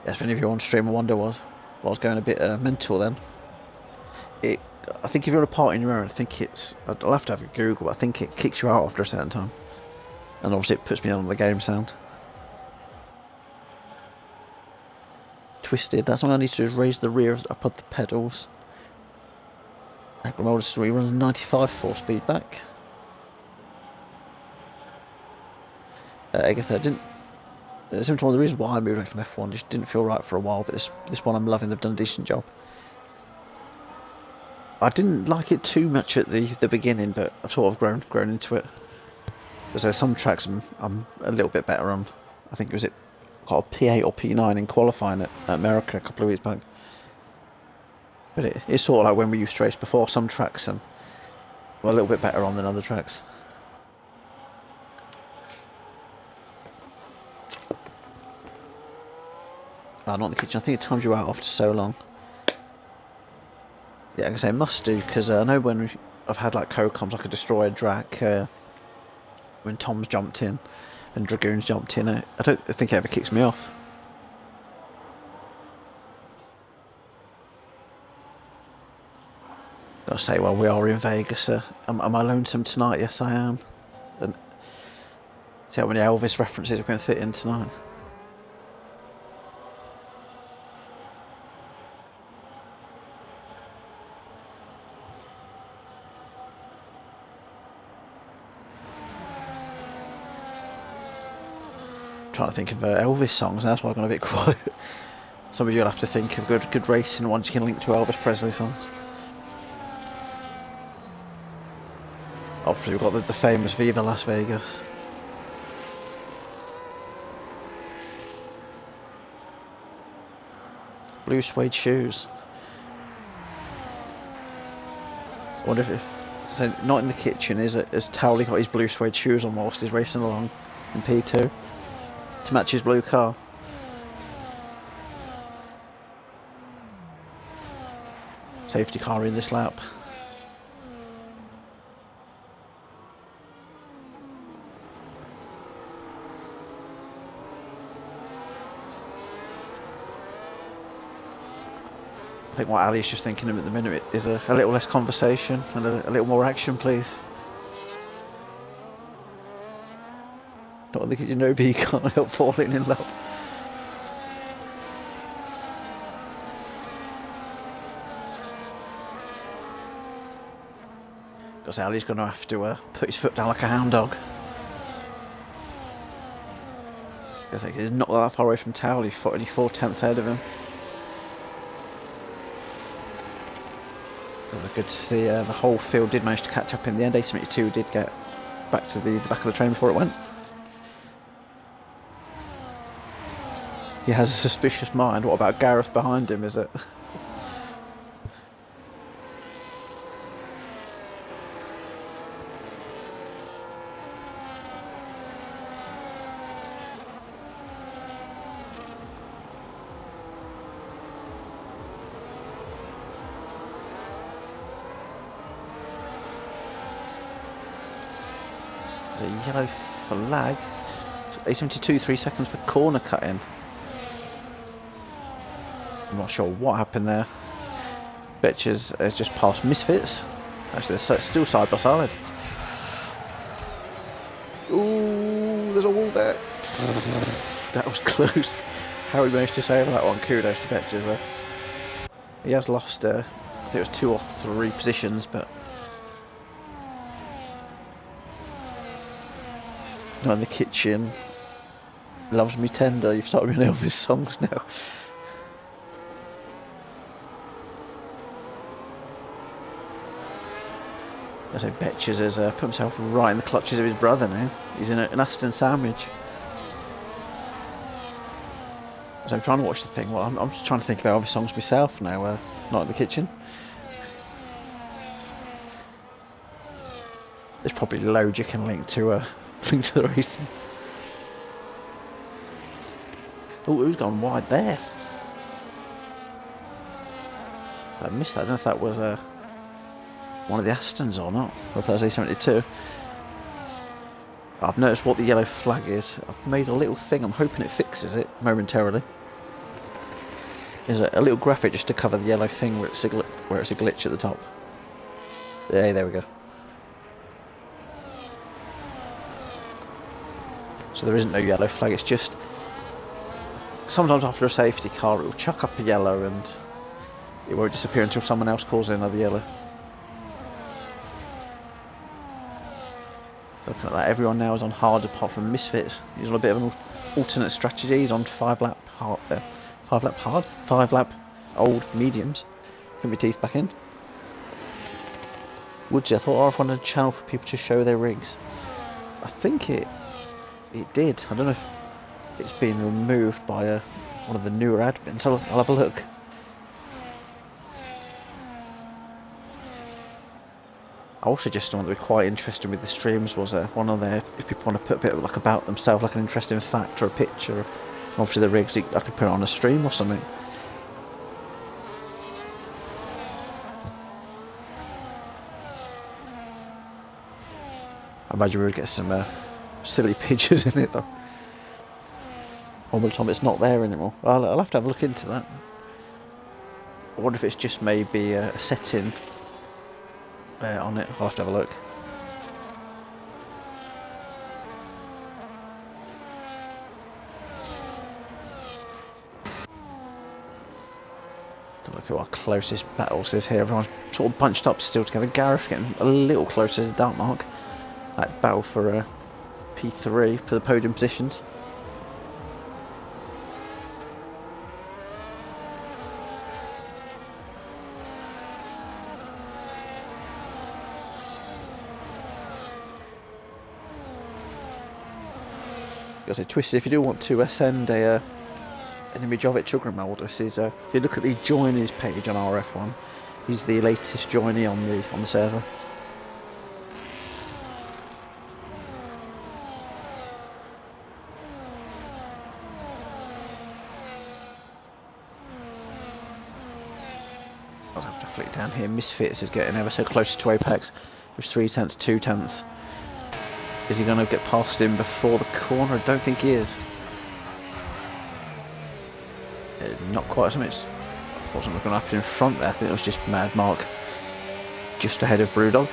Yes, if any of you on stream, I wonder why I was going a bit mental then. I think if you're on a party in your own, I think I'll have to have a Google, but I think it kicks you out after a certain time. And obviously it puts me on the game sound. Twisted, that's all I need to do is raise the rear up of the pedals. Agrimodus runs 95 4-speed back. Agatha didn't. It's one of the reasons why I moved away from F1. Just didn't feel right for a while, but this one I'm loving. They've done a decent job. I didn't like it too much at the beginning, but I've sort of grown into it. Because there's some tracks I'm a little bit better on. I think got a P8 or P9 in qualifying at America a couple of weeks back. But it's sort of like when we used to race before. Some tracks I'm a little bit better on than other tracks. Not in the kitchen. I think it times you out after so long. Yeah, like I say, must do, because I know when I've had like co-coms, like a destroyed track, when Tom's jumped in and Dragoon's jumped in, I don't think it ever kicks me off. Gotta say, well, we are in Vegas. Am I lonesome tonight? Yes, I am. And see how many Elvis references we're going to fit in tonight. Trying to think of Elvis songs, and that's why I've gone a bit quiet. Some of you will have to think of good racing ones you can link to Elvis Presley songs. Obviously we've got the famous Viva Las Vegas. Blue suede shoes. I wonder if so not in the kitchen, is it? Has Towley got his blue suede shoes on whilst he's racing along in P2? To match his blue car. Safety car in this lap. I think what Ali's just thinking of at the minute is a little less conversation and a little more action, please. Don't think you know, but you can't help falling in love. Because Ali's going to have to put his foot down like a hound dog. Because he's not that far away from Towley, only 4/10 ahead of him. It was good to see the whole field did manage to catch up in the end. A72 did get back to the back of the train before it went. He has a suspicious mind. What about Gareth behind him, is it? There's a yellow flag. A72, 3 seconds for corner cutting. I'm not sure what happened there. Betches has just passed Misfits. Actually, they're still side by side. Ooh, there's a wall there. That was close. How he managed to save that one. Kudos to Betches there. He has lost, I think it was 2 or 3 positions, but not in the kitchen. Loves Me Tender. You've started me on Elvis songs now. I say Betches has put himself right in the clutches of his brother now. He's in an Aston sandwich. So I'm trying to watch the thing. Well, I'm just trying to think of Elvis songs myself now, not in the kitchen. There's probably loads you can link to the racing. Oh, who's gone wide there? I missed that. I don't know if that was one of the Astons or not, or if that was A72. I've noticed what the yellow flag is. I've made a little thing. I'm hoping it fixes it momentarily. There's a little graphic just to cover the yellow thing where it's a glitch at the top. Yeah, there we go. So there isn't no yellow flag. It's just sometimes after a safety car, it will chuck up a yellow and it won't disappear until someone else calls in another yellow. Looking at that, everyone now is on hard apart from Misfits. He's on a bit of an alternate strategy. He's on 5 lap old mediums. Put my teeth back in. Woodsy, I thought RRF1 had a channel for people to show their rigs. I think it did. I don't know if it's been removed by one of the newer admins. I'll have a look. I also just one that we're quite interested with the streams was one on there if people want to put a bit of, like about themselves, like an interesting fact or a picture. Obviously the rigs, I could put it on a stream or something. I imagine we would get some silly pictures in it though. All the time it's not there anymore. I'll have to have a look into that. I wonder if it's just maybe a setting on it. I'll have to have a look. Look at our closest battles is here. Everyone's sort of bunched up still together. Gareth getting a little closer to Dark Mark. That battle for P3 for the podium positions. I say, Twisted, if you do want to send an image of it to Grimaldus, is if you look at the joinees page on RRF1, he's the latest joinee on the server. I'll have to flick down here. Misfits is getting ever so close to Apex with 3 tenths, 2 tenths. Is he going to get past him before the corner? I don't think he is. Not quite so much. I thought something was going to happen in front there. I think it was just Mad Mark just ahead of Brewdog.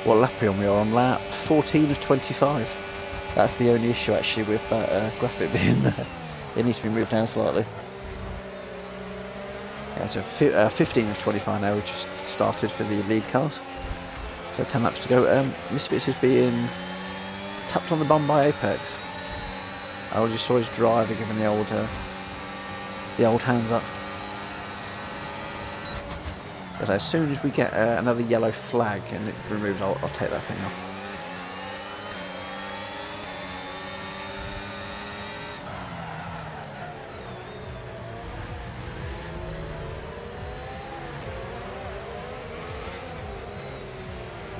What lap are we on? Lap 14 of 25. That's the only issue actually with that graphic being there. It needs to be moved down slightly. Yeah, so 15 of 25 now. We just started for the lead cars. So 10 laps to go. Misfits is being tapped on the bum by Apex. I just saw his driver giving the old hands up. Because as soon as we get another yellow flag and it removes, I'll take that thing off.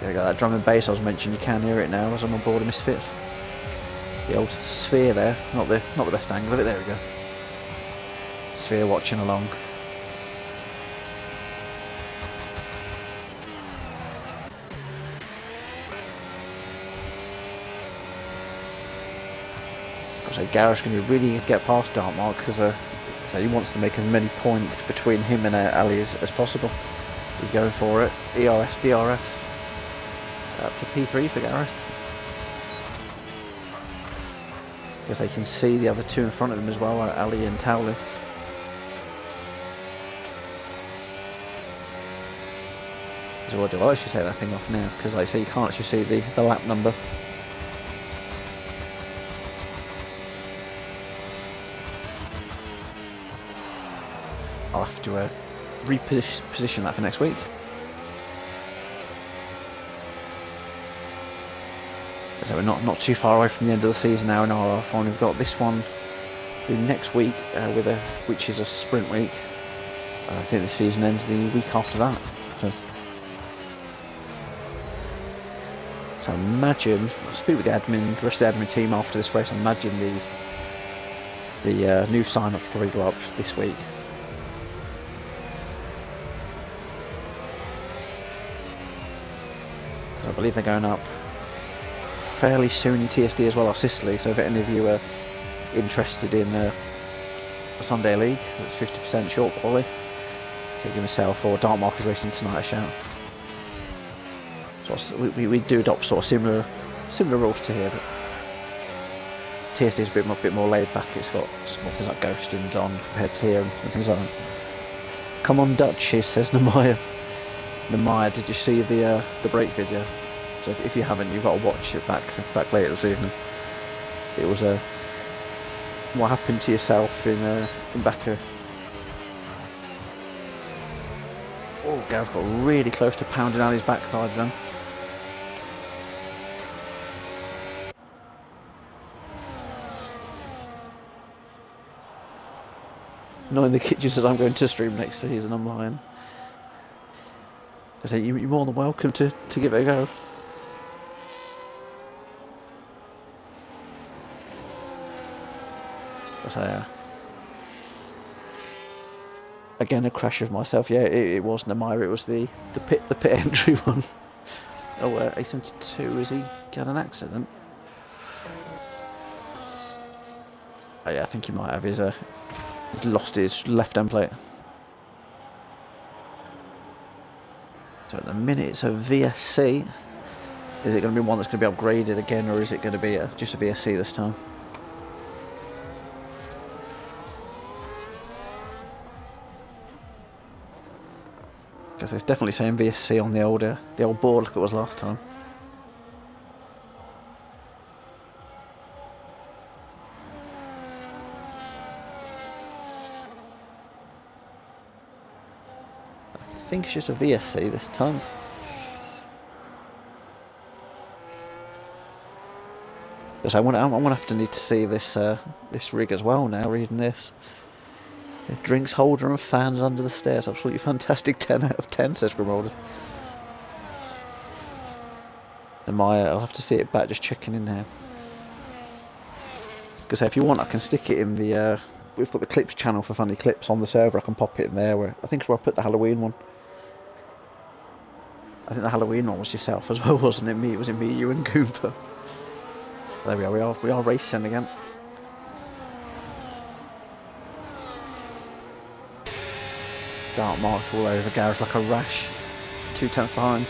There we go, that drum and bass I was mentioning, you can hear it now as I'm on board of Misfits. The old sphere there, not the best angle of it, there we go. Sphere watching along. So Gareth's going to be really get past Dark Mark because so he wants to make as many points between him and Ali as possible. He's going for it. ERS, DRS. Up to P3 for Gareth. Because they can see the other two in front of him as well, Ali and Towley. So what do I actually take that thing off now? Because like I say, you can't actually see the lap number. I'll have to reposition that for next week. So we're not too far away from the end of the season now in RRF1. We've got this one the next week, which is a sprint week. I think the season ends the week after that. So imagine, I'll speak with the rest of the admin team after this race. I imagine the new sign-ups probably go up this week. So I believe they're going up fairly soon in TSD as well as Sicily, so if any of you are interested in a Sunday league that's 50% short quali, to give myself or Dark Markers Racing tonight a shout. So we do adopt sort of similar rules to here, but TSD is a bit more laid back. It's got small things like ghosting on compared to here and things like that. Come on Dutch, says Namaya. Namaya, did you see the break video? So if you haven't, you've got to watch it back later this evening. It was what happened to yourself in Baku. Oh, Gareth got really close to pounding out his backside then. Knowing the kid says I'm going to stream next season, I'm lying. I say you're more than welcome to give it a go. Again, a crash of myself. Yeah, it wasn't a Mire, it was the pit entry one. Oh, A72, is he got an accident? Oh yeah, I think he might have. He's lost his left end plate. So at the minute it's a VSC. Is it going to be one that's going to be upgraded again, or is it going to be just a VSC this time? Because it's definitely saying VSC on the old board like it was last time. I think it's just a VSC this time. Because I'm gonna have to need to see this rig as well now. Reading this. Drinks holder and fans under the stairs. Absolutely fantastic. 10 out of 10, says Grimolder. And I'll have to see it back, just checking in there. Because if you want, I can stick it in the... we've got the clips channel for funny clips on the server. I can pop it in there. I think it's where I put the Halloween one. I think the Halloween one was yourself as well, wasn't it? It was me, you and Goomba. There we are. We are racing again. Dark marks all over Gareth like a rash. 2 tenths behind.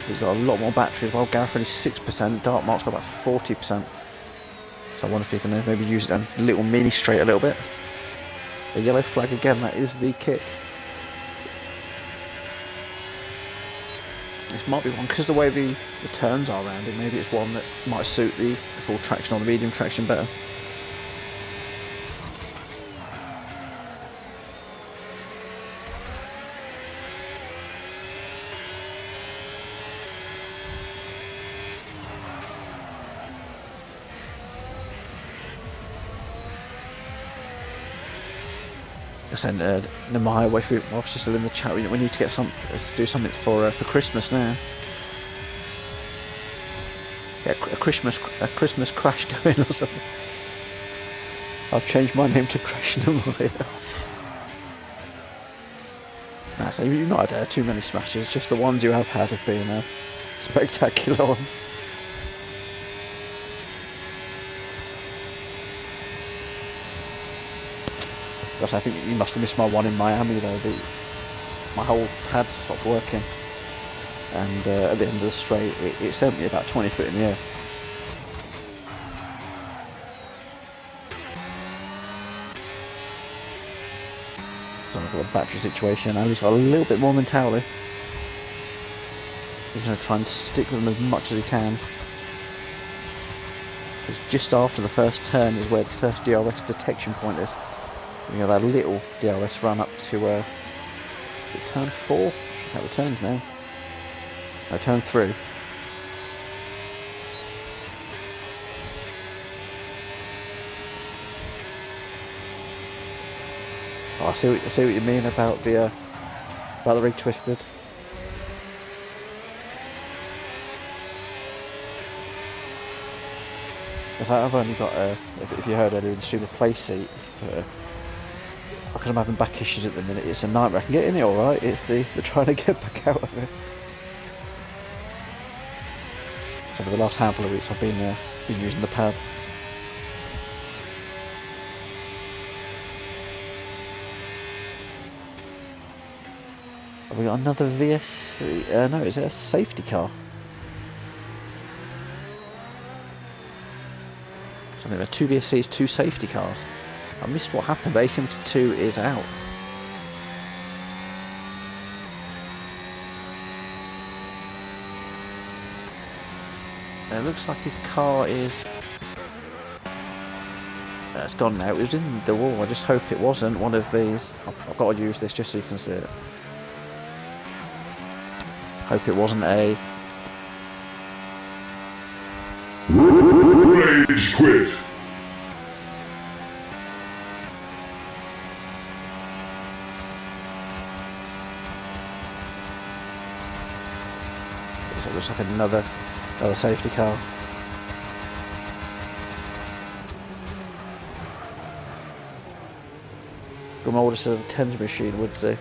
He's got a lot more battery as well. Gareth only 6%. Dark mark's got about 40%. So I wonder if he can maybe use it on a little mini straight a little bit. The yellow flag again. That is the kick. This might be one because the way the turns are around it. Maybe it's one that might suit the full traction or the medium traction better. I sent Namaya away through. Whilst she's still in the chat, we need to get to do something for Christmas now. Yeah, a Christmas crash going or something. I've changed my name to Crash Namaya. Nah, so you've not had too many smashes. Just the ones you have had have been spectacular ones. Because I think you must have missed my one in Miami though. My whole pad stopped working, and at the end of the straight it sent me about 20 foot in the air. So the battery situation. Ali's got a little bit more mentality. He's going to try and stick with them as much as he can. It's just after the first turn is where the first DRS detection point is. You know, that little DRS run up to turn 4. That returns now. No, turn 3. Oh, I see what you mean about the rig twisted. Because I've only got if you heard earlier, the super play seat. Because I'm having back issues at the minute, it's a nightmare. I can get in it alright, it's the trying to get back out of it. So for the last handful of weeks I've been using the pad. Have we got another VSC? No, is it a safety car? So I think there are 2 VSCs, 2 safety cars. I missed what happened, but A72 is out. And it looks like his car is... it's gone now. It was in the wall. I just hope it wasn't one of these. I've got to use this just so you can see it. Hope it wasn't a... Rage quit. So it looks like another safety car. Grimoldus says the Thames machine would do.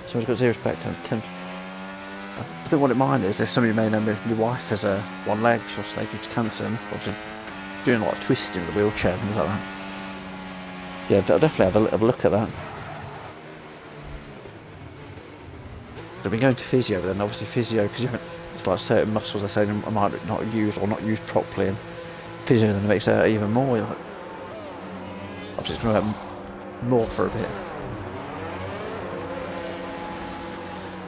Someone's got zero respect to Thames. I think what it mind is, if some of you may know, my wife has one leg, she'll stay due to cancer, and obviously doing a lot of twisting with the wheelchair and things like that. Yeah, I'll definitely have a look at that. I've been going to physio then, obviously physio, because it's like certain muscles they're saying I might not use or not used properly, and physio then makes it even more. Like, obviously it's going to hurt more for a bit.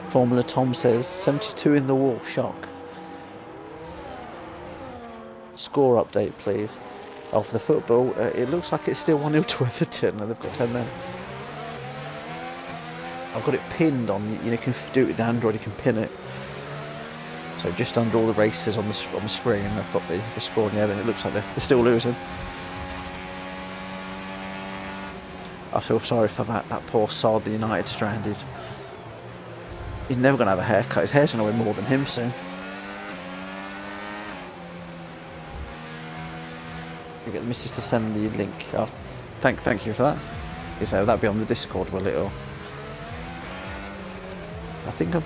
Formula Tom says 72 in the wall, shock. Score update please. Oh, for the football, it looks like it's still 1-0 to Everton and they've got 10 men. I've got it pinned on, you can do it with the Android, you can pin it. So just under all the races on the screen, I've got the score, and yeah, then it looks like they're still losing. I feel sorry for that poor sod, the United strand. He's never going to have a haircut. His hair's going to weigh more than him soon. You get the missus to send the link. Oh, thank you for that. So that'll be on the Discord, will it? Or I think I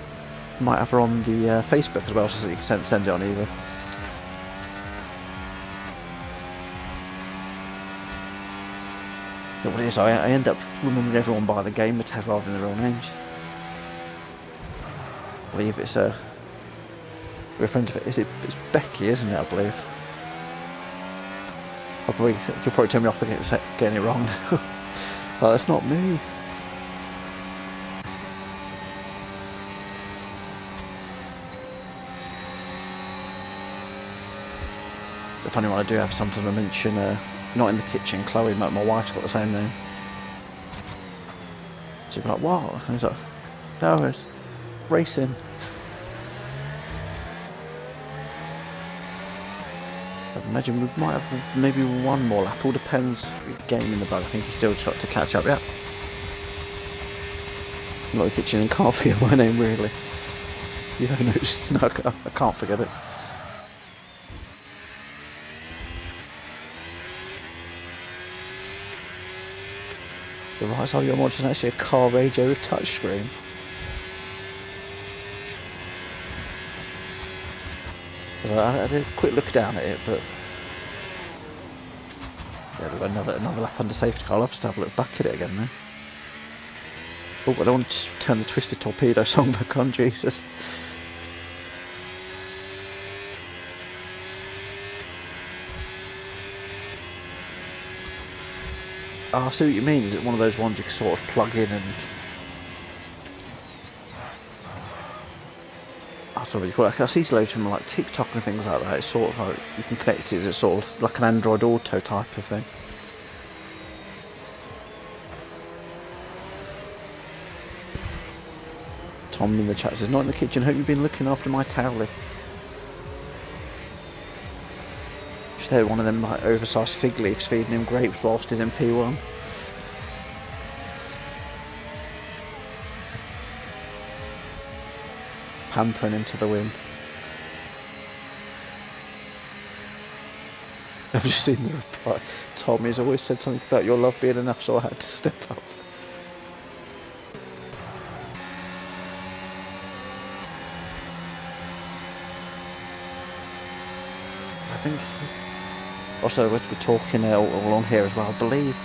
might have her on the Facebook as well, so you can send it on either. But what it is, I end up remembering everyone by the gamer tag rather than their real names. I believe it's we're a friend of it. It's Becky, isn't it? I believe. You'll probably tell me off for getting it wrong. Oh, that's not me. The funny one I do have sometimes I mention, not in the kitchen, Chloe, my wife's got the same name. She'll be like, what? And he's like, no, it's racing. I imagine we might have maybe one more lap. All depends. Game in the bug. I think he's still trying to catch up. Yeah. I'm not in the kitchen and can't forget my name really. You haven't noticed? No, I can't forget it. The right side of your monitor is actually a car radio with touchscreen. I had a quick look down at it, but yeah, we've got another lap under safety car. I'll have to have a look back at it again now. Oh, I don't want to just turn the Twisted Torpedo song back on, Jesus. Oh, I see what you mean. Is it one of those ones you can sort of plug in and So what you call it? I see loads from like TikTok and things like that. It's sort of like you can connect it. It's sort of like an Android Auto type of thing. Tom in the chat says, "Not in the kitchen. Hope you've been looking after my towel." Just had one of them like oversized fig leaves feeding him grapes whilst he's in P1. Pampering him to the win. I've just seen the reply. Tommy's always said something about your love being enough, so I had to step up. I think also we're talking all on here as well. I believe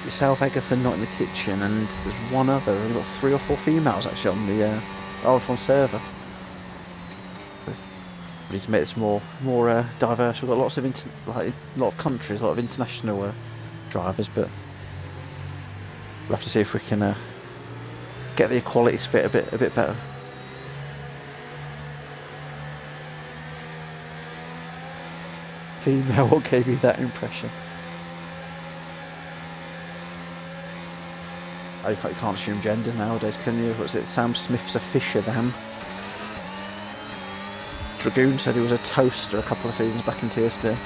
yourself, Egerton, Not in the Kitchen, and there's one other. We've got 3 or 4 females actually on the RRF1 server. We need to make this more diverse. We've got lots of a lot of countries, a lot of international drivers, but we'll have to see if we can get the equality split a bit better. Female, what gave you that impression? You can't assume genders nowadays, can you? What's it? Sam Smith's a fisher then. Dragoon said he was a toaster a couple of seasons back in TSD.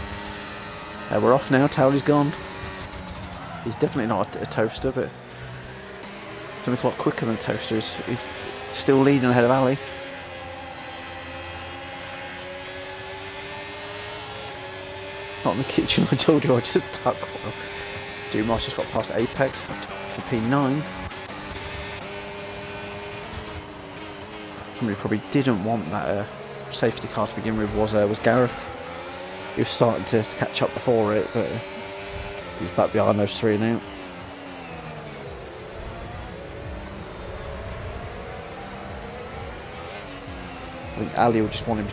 We're off now, Towley's gone. He's definitely not a toaster, but something a lot quicker than a toaster. He's still leading ahead of Ali. Not in the kitchen, I told you I just tuck well. Dumas just got past Apex for P9. Somebody probably didn't want that safety car to begin with was Gareth. He was starting to catch up before it, but he's back behind those 3 now. I think Ali will just wanted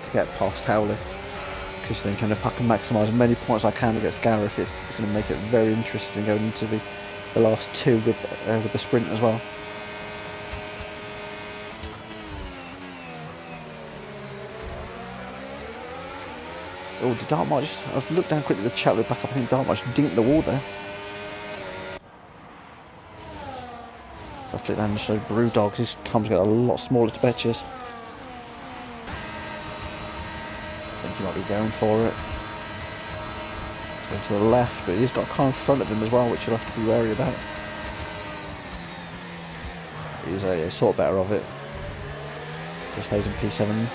to get past Howley, because thinking if I can maximise as many points as I can against Gareth, it's going to make it very interesting going into the last 2 with the sprint as well. Oh, did Dartmouth just... I've looked down quickly at the chat, look back up, I think Dartmouth just dinked the wall there. I flipped down and showed Brewdog, his time's got a lot smaller to Betches. I think he might be going for it. Going to the left, but he's got a car in front of him as well, which you'll have to be wary about. He's sort of better of it. Just stays in P7.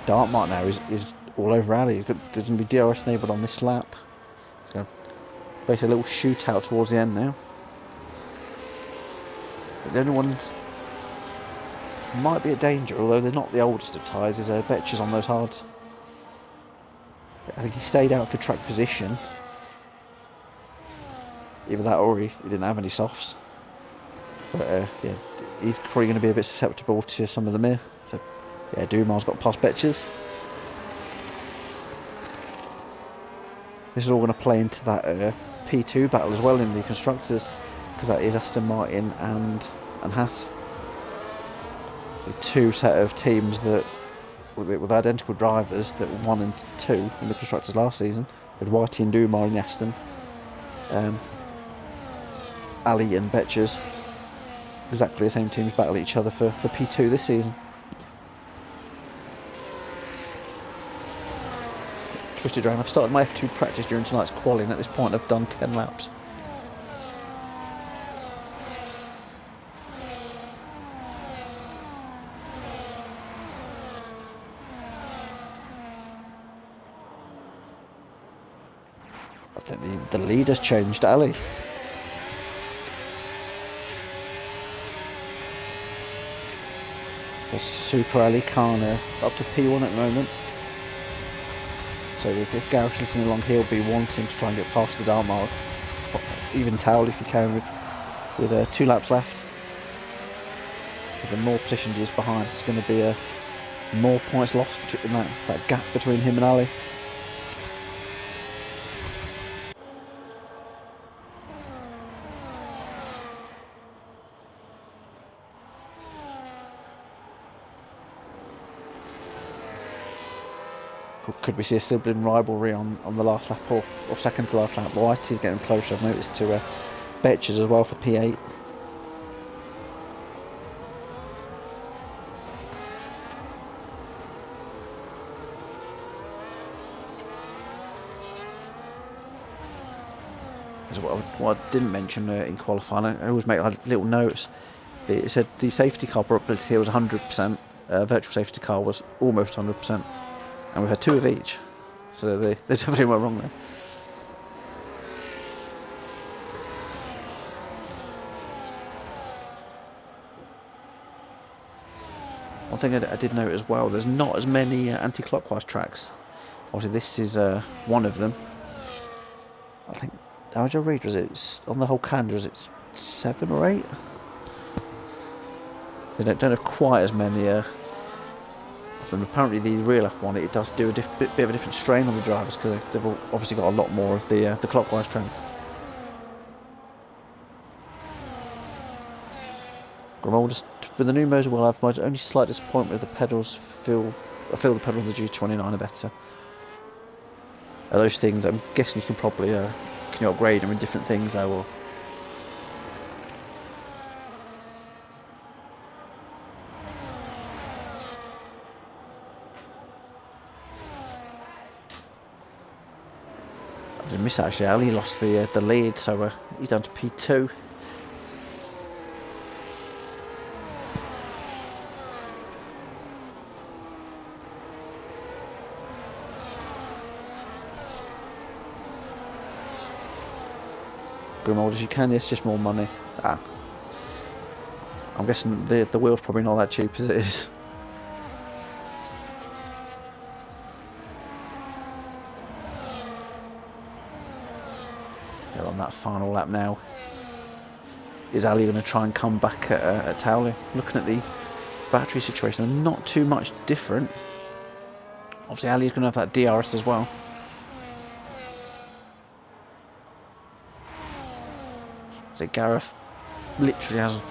Dartmouth now is all over Ali. There's going to be DRS enabled on this lap. It's going to basically a little shootout towards the end now. But the only one might be a danger, although they're not the oldest of tyres, is Betches on those hards. I think he stayed out for track position. Either that or he didn't have any softs. But yeah, he's probably going to be a bit susceptible to some of them here. So yeah, Dumas got past Betches. This is all going to play into that P2 battle as well in the constructors, because that is Aston Martin and Haas. The 2 set of teams that with identical drivers that were 1 and 2 in the constructors last season, with Whitey and Dumas in the Aston, Ali and Betches, exactly the same teams battle each other for P2 this season. Twisted round. I've started my F2 practice during tonight's quali, and at this point I've done 10 laps. I think the lead has changed, Ali. There's Super Ali Khan up to P1 at the moment. So if Gareth's listening along, he'll be wanting to try and get past the Dartmouth, even Towel if he can, with 2 laps left. The more positioned he is behind, it's going to be more points lost in that gap between him and Ali. Could we see a sibling rivalry on the last lap or second to last lap? Whitey's getting closer, I've noticed, to Betches as well for P8. What I didn't mention in qualifying, I always make like little notes. It said the safety car probability here was 100%, virtual safety car was almost 100%, and we've had 2 of each, so they definitely went wrong there. One thing I did note as well, there's not as many anti-clockwise tracks. Obviously this is one of them. I think, how did I read, was it, on the whole calendar, was it 7 or 8? They don't have quite as many of them. Apparently the real F1, it does do a bit of a different strain on the drivers, because they've obviously got a lot more of the clockwise trends. Just with the new motor, we'll have my only slight disappointment with the pedals. I feel the pedals on the G29 are better. Those things, I'm guessing you can probably can you upgrade them in different things though, or I did miss actually. Ali lost the lead, so he's down to P2. Old as you can, yes, just more money. I'm guessing the wheel's probably not that cheap as it is. They're on that final lap now. Is Ali going to try and come back at Towley? Looking at the battery situation, they're not too much different. Obviously Ali's going to have that DRS as well. So Gareth literally has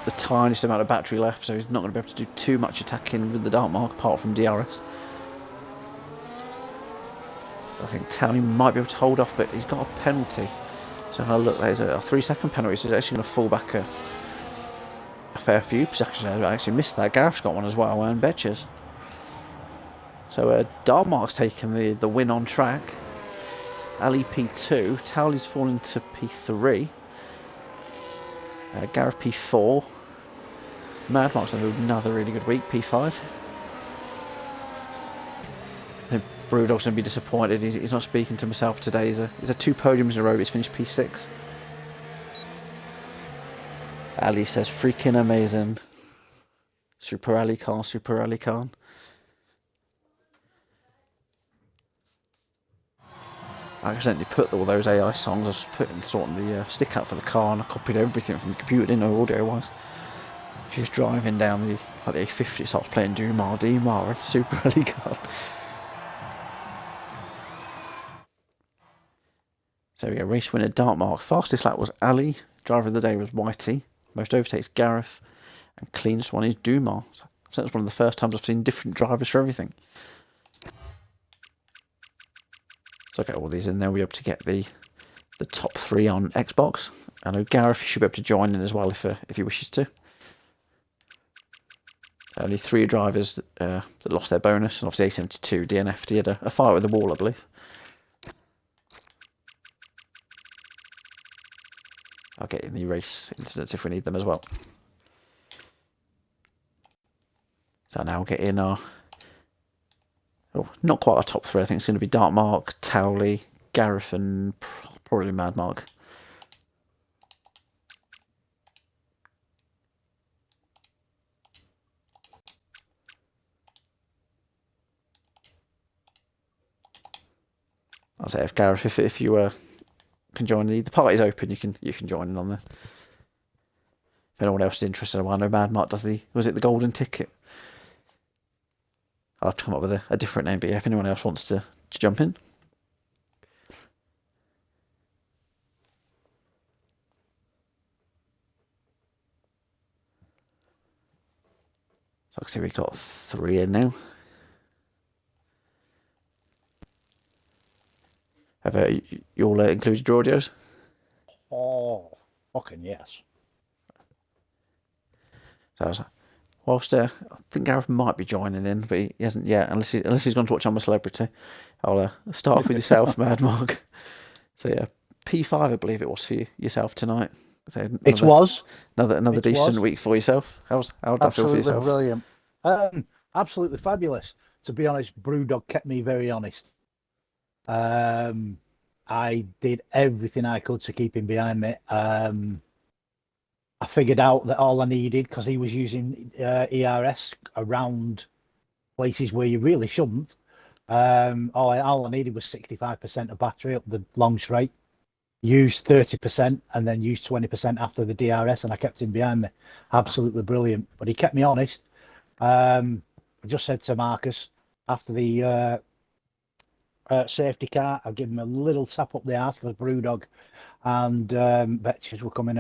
the tiniest amount of battery left, so he's not going to be able to do too much attacking with the Dark Mark apart from DRS. I think Towley might be able to hold off, but he's got a penalty. So if I look, there's a 3-second penalty, so he's actually going to fall back a fair few seconds. I actually missed that. Gareth's got one as well, and Betches. So Dark Mark's taken the win on track. Ali P2, Towley's fallen to P3, Gareth P4, Mad Mark's had another really good week, P5. I think Brewdog's going to be disappointed, he's not speaking to himself today, he's a 2 podiums in a row, he's finished P6. Ali says, freaking amazing. Super Ali Khan, Super Ali Khan. I accidentally put all those AI songs, I was putting the stick out for the car, and I copied everything from the computer, didn't know audio wise. Just driving down the A50, it starts playing Dumar, and Super Ali Khan. So we go, race winner Dark Mark. Fastest lap was Ali, driver of the day was Whitey, most overtakes Gareth, and cleanest one is Dumar. So that's one of the first times I've seen different drivers for everything. So I'll get all these in there, we'll be able to get the top 3 on Xbox. I know Gareth should be able to join in as well if he wishes to. Only 3 drivers that lost their bonus, and obviously A72 DNF'd. He had a fight with the wall, I believe. I'll get in the race incidents if we need them as well. So now we'll get in our... Oh, not quite our top 3. I think it's going to be Dark Mark, Towley, Gareth, and probably Mad Mark. I'll say, if Gareth, if you can join the party's open, you can join in on this. If anyone else is interested, I know Mad Mark does was it the golden ticket? I'll have to come up with a different name, but yeah, if anyone else wants to jump in. So I can see we've got 3 in now. Have you all included your audios? Oh, fucking yes. So I was like, whilst I think Gareth might be joining in, but he hasn't yet, unless he's gone to watch I'm a Celebrity. I'll start off with yourself, Mad Mark. So yeah, P5, I believe it was for yourself tonight. So It was another It decent was. week for yourself. How did that feel for Absolutely yourself? brilliant. Absolutely fabulous. To be honest, Brewdog kept me very honest. I did everything I could to keep him behind me. I figured out that all I needed, because he was using ERS around places where you really shouldn't. All I needed was 65% of battery up the long straight. Used 30% and then used 20% after the DRS, and I kept him behind me. Absolutely brilliant. But he kept me honest. I just said to Marcus after the safety car, I give him a little tap up the arse because Brewdog and Betches were coming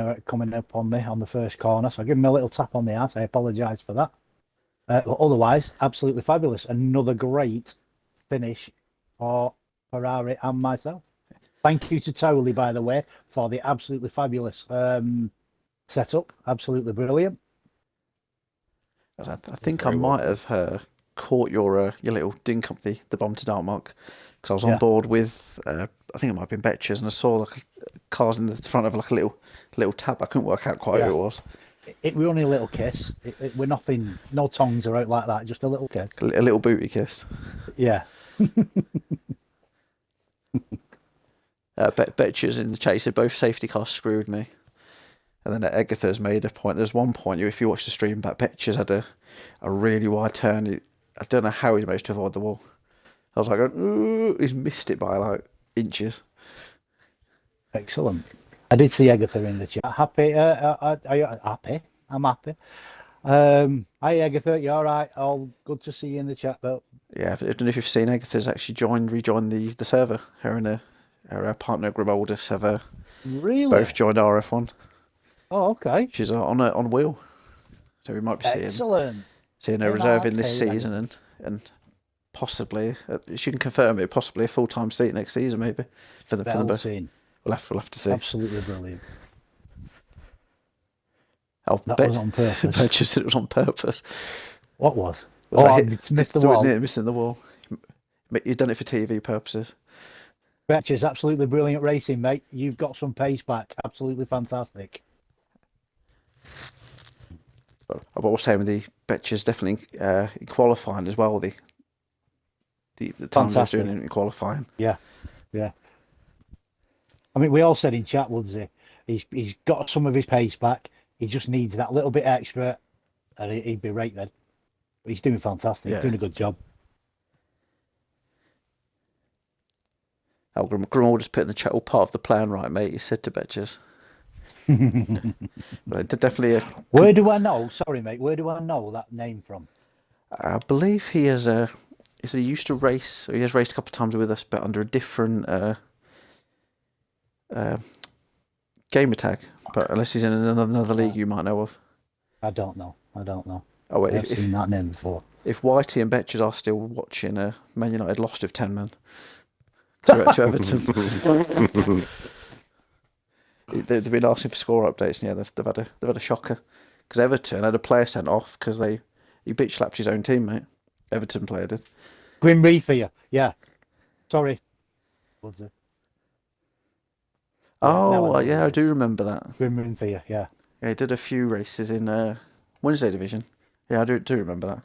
up on me on the first corner, so I give him a little tap on the arse. I apologise for that. But otherwise, absolutely fabulous. Another great finish for Ferrari and myself. Thank you to Towley, by the way, for the absolutely fabulous setup. Absolutely brilliant. I think I might have caught your little dink up the bomb to Dark Mark, because I was on board with I think it might have been Betches, and I saw like cars in the front of like a little tab. I couldn't work out quite who it was. It was only a little kiss. We're nothing, no tongues or out like that. Just a little kiss. A little booty kiss. Yeah. Betches in the chase said both safety cars screwed me. And then Agatha's made a point. There's one point, if you watch the stream back, Betches had a really wide turn. I don't know how he managed to avoid the wall. I was like, ooh, he's missed it by like inches. Excellent. I did see Agatha in the chat. Happy? Are you happy? I'm happy. Hi Agatha, you all right? All good to see you in the chat, though. Yeah, I don't know if you've seen Agatha's actually rejoined the server. Her and her partner Grimoldus have Really? both joined RRF1. Oh, okay. She's on wheel, so we might be seeing her reserve in this season, and possibly she can confirm it. Possibly a full-time seat next season, maybe for the both. We'll have to see. Absolutely brilliant. Oh, That was on purpose. Betches said it was on purpose. What was? I missed the wall. Missing the wall. You've done it for TV purposes. Betches, absolutely brilliant racing, mate. You've got some pace back. Absolutely fantastic. But I was saying with the Betches definitely in qualifying as well. The times he was doing in qualifying. Yeah. I mean, we all said in chat, Woodsy, he's got some of his pace back. He just needs that little bit extra, and he'd be right then. But he's doing fantastic. He's doing a good job. Grimoldus put in the chat, all part of the plan, right, mate? He said to Betches. But definitely. Where do I know? Sorry, mate. Where do I know that name from? I believe he has he used to race. He has raced a couple of times with us, but under a different gamer tag. But unless he's in another league, you might know of. I don't know. Oh wait, I've seen that name before. If Whitey and Betches are still watching, Man United lost with 10 men to Everton. They've been asking for score updates, and yeah, they've had a shocker, because Everton had a player sent off because he bitch slapped his own teammate. Everton player did. Grim Reefer, yeah. Sorry. Oh, yeah, I do remember that. Grim Reefer, yeah. Yeah, he did a few races in Wednesday Division. Yeah, I do remember that.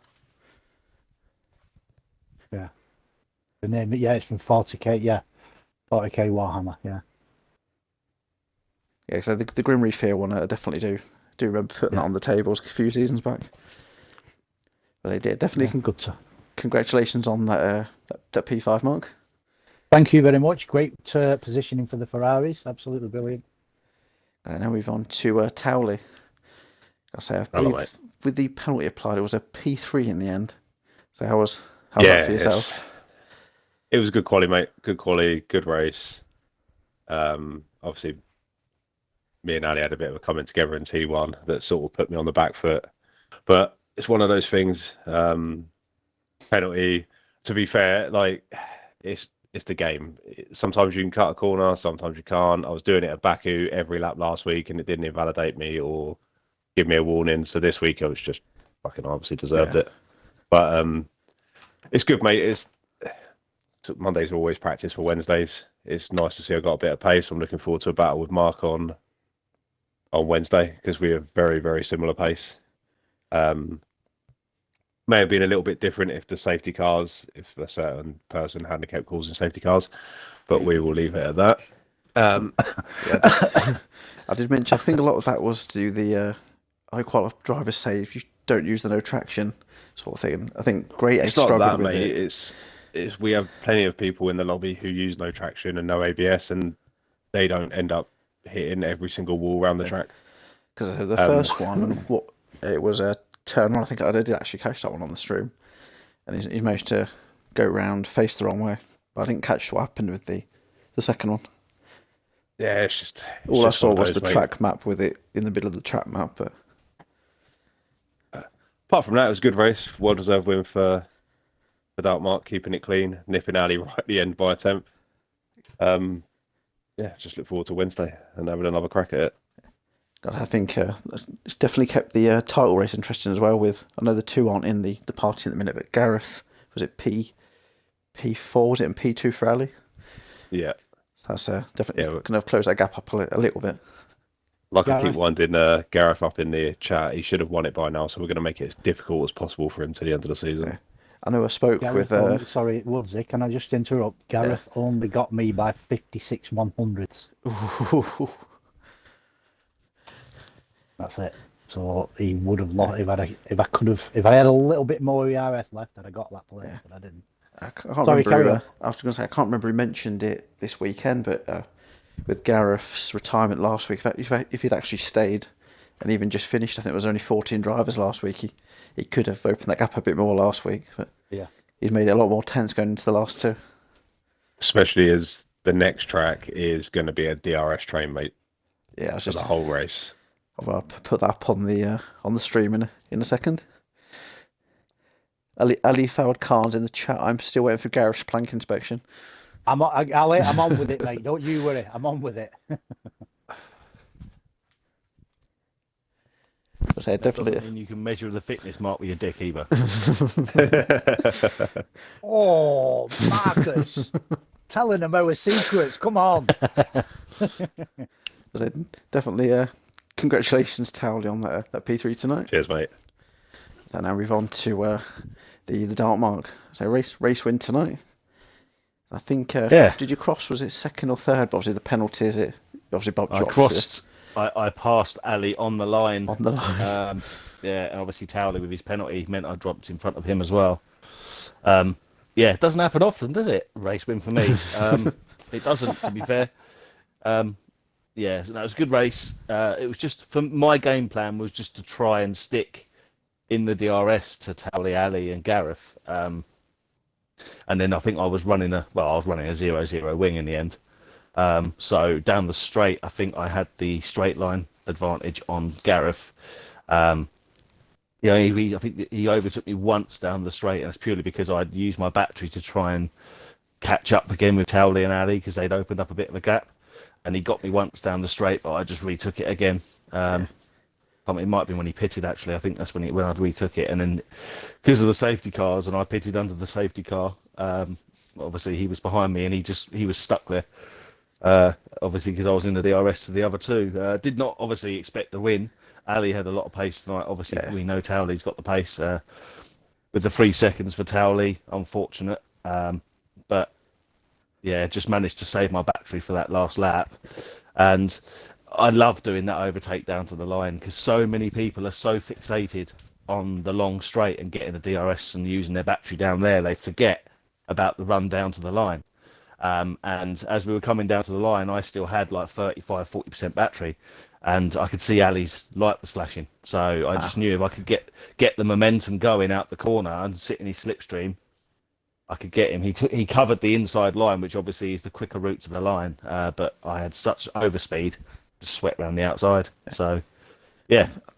Yeah. The name, it's from 40k, yeah. 40k Warhammer, yeah. Yeah, so the Grim Reef one, I definitely do remember putting that on the tables a few seasons back. But they did definitely. Good. Congratulations on that P5 mark. Thank you very much. Great positioning for the Ferraris. Absolutely brilliant. And now we've on to Towley. I say, I believe with the penalty applied, it was a P3 in the end. So how was that for yourself? It was a good quality, mate. Good quality, good race. Obviously, me and Ali had a bit of a comment together in T1 that sort of put me on the back foot. But it's one of those things. Penalty. To be fair, like it's it's the game. Sometimes you can cut a corner, sometimes you can't. I was doing it at Baku every lap last week, and it didn't invalidate me or give me a warning. So this week I was just fucking obviously deserved it. But it's good, mate. It's Mondays are always practice for Wednesdays. It's nice to see I got a bit of pace. I'm looking forward to a battle with Mark on Wednesday because we have very, very similar pace. May have been a little bit different if a certain person handicapped causing safety cars, but we will leave it at that. I did mention, I think a lot of that was to do the, quite a lot of drivers say if you don't use the no traction sort of thing. I think Great A struggled with mate. it. It's we have plenty of people in the lobby who use no traction and no ABS, and they don't end up hitting every single wall around the track. Because the first one, it was a turn one. I think I did actually catch that one on the stream, and he managed to go round, face the wrong way. But I didn't catch what happened with the second one. Yeah, all I saw was the track map with it in the middle of the track map. But apart from that, it was a good race. Well deserved win for Dartmark, keeping it clean, nipping Ali right at the end by a tenth. Yeah, just look forward to Wednesday and having another crack at it. God, I think it's definitely kept the title race interesting as well. With I know the two aren't in the party at the minute, but Gareth, was it P4, was it, and P2 for Ali? Yeah. That's definitely going to have closed that gap up a little bit. Like Gareth. I keep winding Gareth up in the chat. He should have won it by now, so we're going to make it as difficult as possible for him to the end of the season. Yeah. I know I spoke Gareth with... sorry, Woodsy, can I just interrupt? Gareth only got me by 56 100ths. That's it. So he would have lost if I had a little bit more ERS left, I'd have got that place, but I didn't. I can't remember. I was going to say I can't remember he mentioned it this weekend, but with Gareth's retirement last week, if he'd actually stayed and even just finished, I think there was only 14 drivers last week. He could have opened that gap a bit more last week, but he's made it a lot more tense going into the last two. Especially as the next track is going to be a DRS train, mate. Yeah, for the whole race. I'll put that up on the stream in a second. Ali Fowd Khan's in the chat. I'm still waiting for Gareth's plank inspection. I'm on with it, mate. Don't you worry. I'm on with it. So definitely. Doesn't mean you can measure the fitness mark with your dick either. Oh, Marcus, telling them our secrets. Come on. Definitely. Congratulations, Towley, on that P3 tonight. Cheers, mate. So now move on to the Dartmark. So race win tonight. I think. Did you cross? Was it second or third? But obviously the penalties. It obviously bumped you. I crossed. I passed Ali on the line. On the line. And obviously Towley with his penalty meant I dropped in front of him as well. It doesn't happen often, does it? Race win for me. It doesn't, to be fair. So it was a good race. It was just, for my game plan was just to try and stick in the DRS to Towley, Ali and Gareth. And then I think I was running a 0-0 wing in the end. So down the straight, I think I had the straight line advantage on Gareth. I think he overtook me once down the straight, and it's purely because I'd used my battery to try and catch up again with Towley and Ali because they'd opened up a bit of a gap. And he got me once down the straight, but I just retook it again. It might have been when he pitted, actually. I think that's when I retook it. And then because of the safety cars, and I pitted under the safety car, obviously he was behind me and he was stuck there. Obviously because I was in the DRS to the other two. Did not obviously expect the win. Ali had a lot of pace tonight. Obviously we know Towley's got the pace. With the 3 seconds for Towley, unfortunate. But just managed to save my battery for that last lap. And I love doing that overtake down to the line because so many people are so fixated on the long straight and getting the DRS and using their battery down there, they forget about the run down to the line. And as we were coming down to the line, I still had like 35-40% battery, and I could see Ali's light was flashing. So I just knew if I could get the momentum going out the corner and sit in his slipstream, I could get him. He covered the inside line, which obviously is the quicker route to the line. But I had such overspeed, just swept around the outside. So,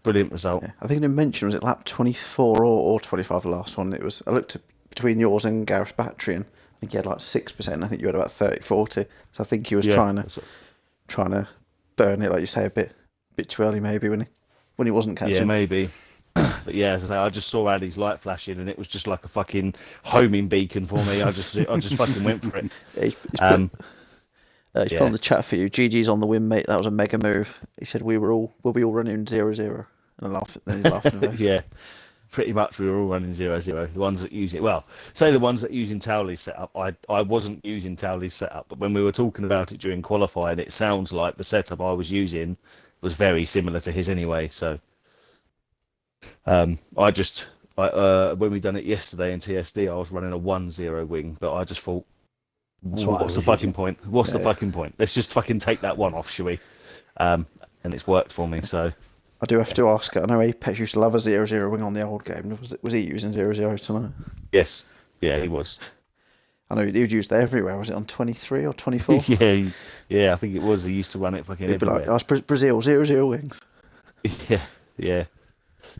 brilliant result. Yeah. I think you mentioned, was it lap 24 or 25, the last one? I looked at between yours and Gareth's battery, and I think he had like 6%. I think you had about 30, 40. So I think he was Yeah, trying that's it. to burn it, like you say, a bit too early maybe when he wasn't catching. Yeah, maybe. But yeah, as I say, I just saw Addy's light flashing, and it was just like a fucking homing beacon for me. I just fucking went for it. He's Yeah. put on the chat for you. GG's on the win, mate. That was a mega move. He said we'll be all running 0-0, and I laughed. Then he's laughing at us. Yeah, pretty much we were all running 0-0. The ones that use it, well, say the ones that using Towley's setup. I wasn't using Towley's setup, but when we were talking about it during qualifying, it sounds like the setup I was using was very similar to his anyway. So, when we done it yesterday in TSD, I was running a 1-0 wing, but I just thought, what's the fucking point? What's the fucking point? Let's just fucking take that one off, shall we? And it's worked for me. So. I do have to ask. I know Apex used to love a 0-0 wing on the old game. Was he using 0-0 tonight? Yes. Yeah, he was. I know he'd used it everywhere. Was it on 23 or 24? yeah, I think it was. He used to run it fucking He'd be everywhere. like, oh, Brazil 0-0 wings. Yeah,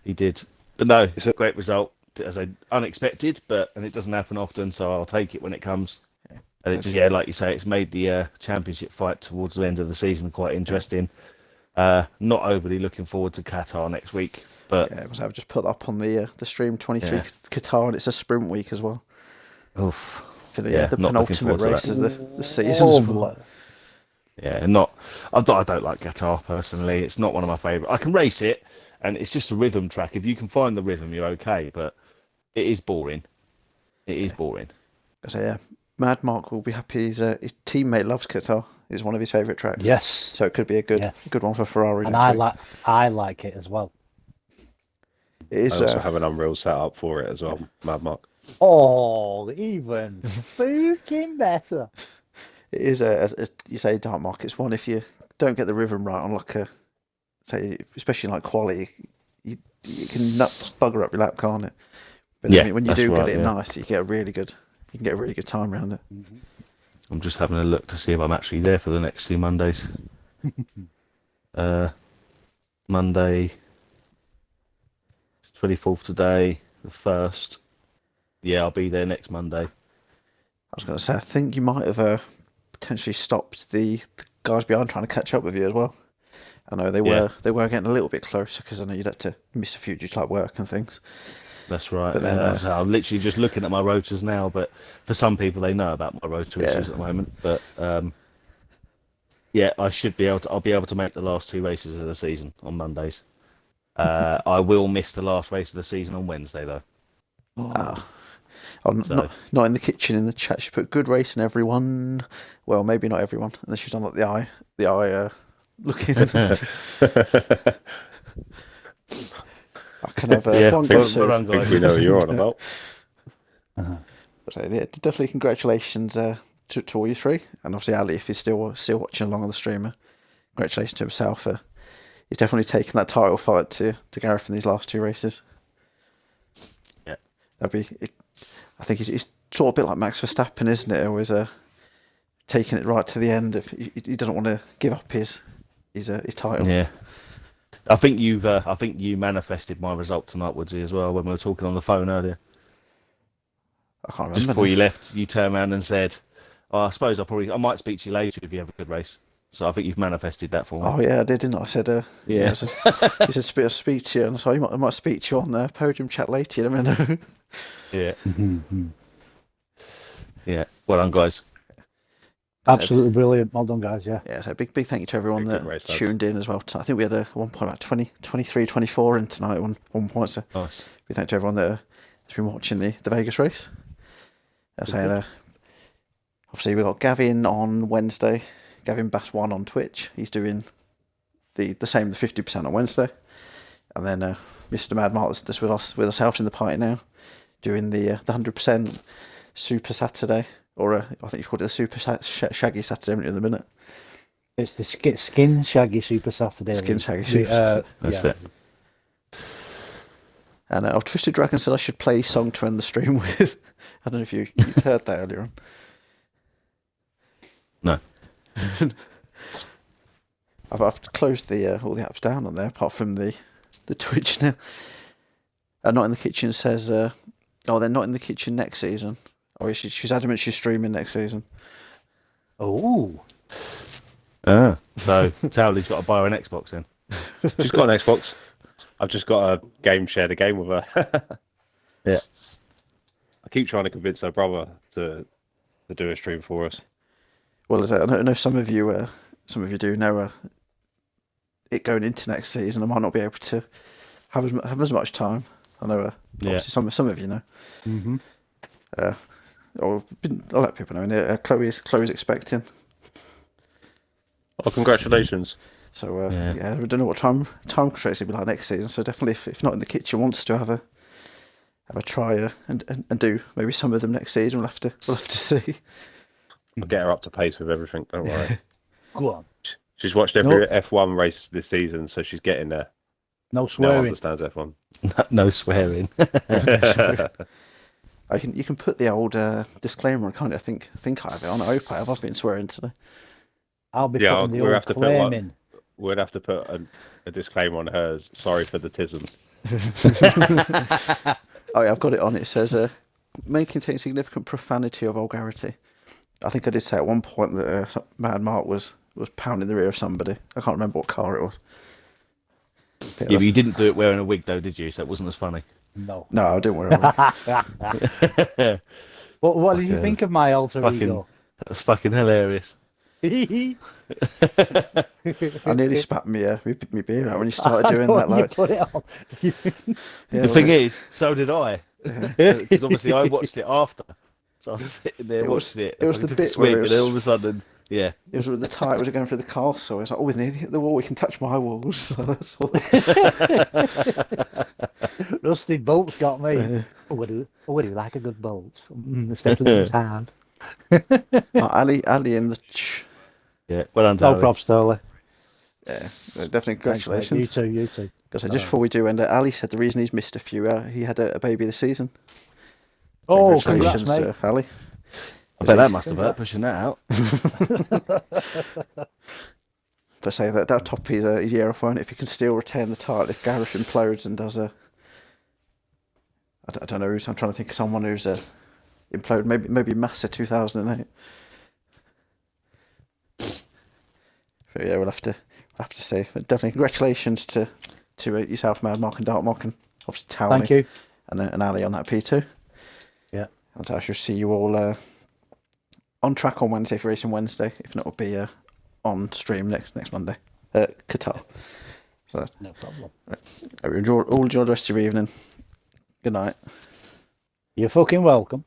he did. But no, it's a great result. As unexpected, and it doesn't happen often, so I'll take it when it comes. Yeah. And it just, like you say, it's made the championship fight towards the end of the season quite interesting. Not overly looking forward to Qatar next week, but yeah, I've just put up on the stream 23 Qatar, and it's a sprint week as well. Oof. For the penultimate race of the season as well. Yeah, I don't like Qatar personally. It's not one of my favourite. I can race it, and it's just a rhythm track. If you can find the rhythm, you're okay. But it is boring. It is boring. So yeah, Mad Mark will be happy. His teammate loves Qatar. It's one of his favourite tracks. Yes. So it could be a good one for Ferrari. And I like it as well. It is. I also have an Unreal set up for it as well, Mad Mark. Oh, even fucking better. It is, as you say, Dark Mark. It's one if you don't get the rhythm right on say, especially like quality, you can bugger up your lap, can't it? But Yeah, I mean, when you that's do right, get it yeah. nice, you can get a really good time around it. I'm just having a look to see if I'm actually there for the next 2 Mondays. Monday, it's 24th today, the 1st. Yeah, I'll be there next Monday. I was going to say, I think you might have potentially stopped the guys behind trying to catch up with you as well. I know they were getting a little bit closer because I know you'd had to miss a few due to like work and things. That's right. But then, I'm literally just looking at my rotors now, but for some people they know about my rotor issues at the moment. But yeah, I'll be able to make the last 2 races of the season on Mondays. I will miss the last race of the season on Wednesday though. Not in the kitchen. In the chat, she put good racing, everyone. Well, maybe not everyone, unless she's done like the eye looking. I can have one go soon. I think we know what you're on about. But definitely congratulations to all you three, and obviously Ali, if he's still watching along on the streamer, congratulations to himself. He's definitely taken that title fight to Gareth in these last 2 races. Yeah, I think he's sort of a bit like Max Verstappen, isn't it? Always taking it right to the end. If he doesn't want to give up his title. Yeah. I think you manifested my result tonight, Woodsy, as well, when we were talking on the phone earlier. I can't remember. Just before you left, you turned around and said, I suppose I might speak to you later if you have a good race. So I think you've manifested that for me. Oh yeah, I did, didn't I? I said, yeah. He said, speak to you, and so I might speak to you on the podium chat later. You never know. Yeah. Yeah. Well done, guys. Absolutely brilliant. Well done, guys. Yeah. Yeah, so big thank you to everyone that race, tuned in as well. I think we had at one point about 20, 23, 24 in tonight at one point. So Nice. big thank you to everyone that has been watching the Vegas race. Obviously, we've got Gavin on Wednesday. Gavin Bass 1 on Twitch. He's doing the same, the 50% on Wednesday. And then Mr. Mad Mark that's with ourselves in the party now, doing the 100% Super Saturday. Or I think you've called it the Super Shaggy Saturday, haven't you, in the minute? It's the Skin Shaggy Super Saturday. Skin Shaggy Super Saturday. That's it. And Twisted Dragon said I should play a song to end the stream with. I don't know if you heard that earlier on. No. I've closed all the apps down on there, apart from the Twitch now. Not in the Kitchen says, they're not in the kitchen next season. Oh, she's adamant she's streaming next season. Oh, So Towley's got to buy her an Xbox then. She's got an Xbox. I've just got a share the game with her. Yeah. I keep trying to convince her brother to do a stream for us. Well, I know some of you do know it going into next season. I might not be able to have as much time. I know, obviously, some of you know. mm-hmm. I'll let people know. Chloe's expecting. Oh, congratulations! So yeah, we don't know what time constraints will be like next season. So definitely, if not in the kitchen, wants to have a try and do maybe some of them next season. We'll have to see. I'll get her up to pace with everything. Don't worry. Go on. She's watched every F1 race this season, so she's getting there. No Now swearing. understands F1. No swearing. You can put the old disclaimer on, can't you? I think I have it on. I hope I have. I've been swearing today. I'll be putting the old claim in. We'd have to put a disclaimer on hers. Sorry for the tism. Oh yeah, I've got it on. It says may contain significant profanity or vulgarity. I think I did say at one point that Mad Mark was pounding the rear of somebody. I can't remember what car it was. Yeah, but you didn't do it wearing a wig though, did you? So it wasn't as funny. No. No, I didn't wear a wig. What did you think of my alter ego? That's fucking hilarious. I nearly spat me beer out when you started doing that. You Like, put it on. The thing is, so did I. Because obviously I watched it after. So I was sitting there watching it. It was the bit swig, where and then all of a sudden, yeah. it was the tire was going through the castle. It's like, oh, we need to hit the wall. We can touch my walls. That's all. Rusty bolts got me. Would you like a good bolt? Especially if it's hard. Ali in the. Yeah, well done, No Towley. props, Towley. Yeah, definitely congratulations. Thanks, mate. You too. Because just before we do end, Ali said the reason he's missed a few, he had a baby this season. Oh, Congratulations, congrats, mate. Ali. I bet that must have hurt pushing that out. But say that'll top his year off, won't it? If he can still retain the title, if Gareth implodes and does I don't know who's. I'm trying to think of someone who's implode. Maybe Massa 2008. But yeah, we'll have to see. But definitely congratulations to yourself, Mad Mark and Dark Mark, and obviously Towley. Thank you. And Ali on that P2. Yeah. And I shall see you all on track on Wednesday for Racing Wednesday. If not, it'll be on stream next Monday. Qatar. So No problem. right. Enjoy the rest of your evening. Good night. You're fucking welcome.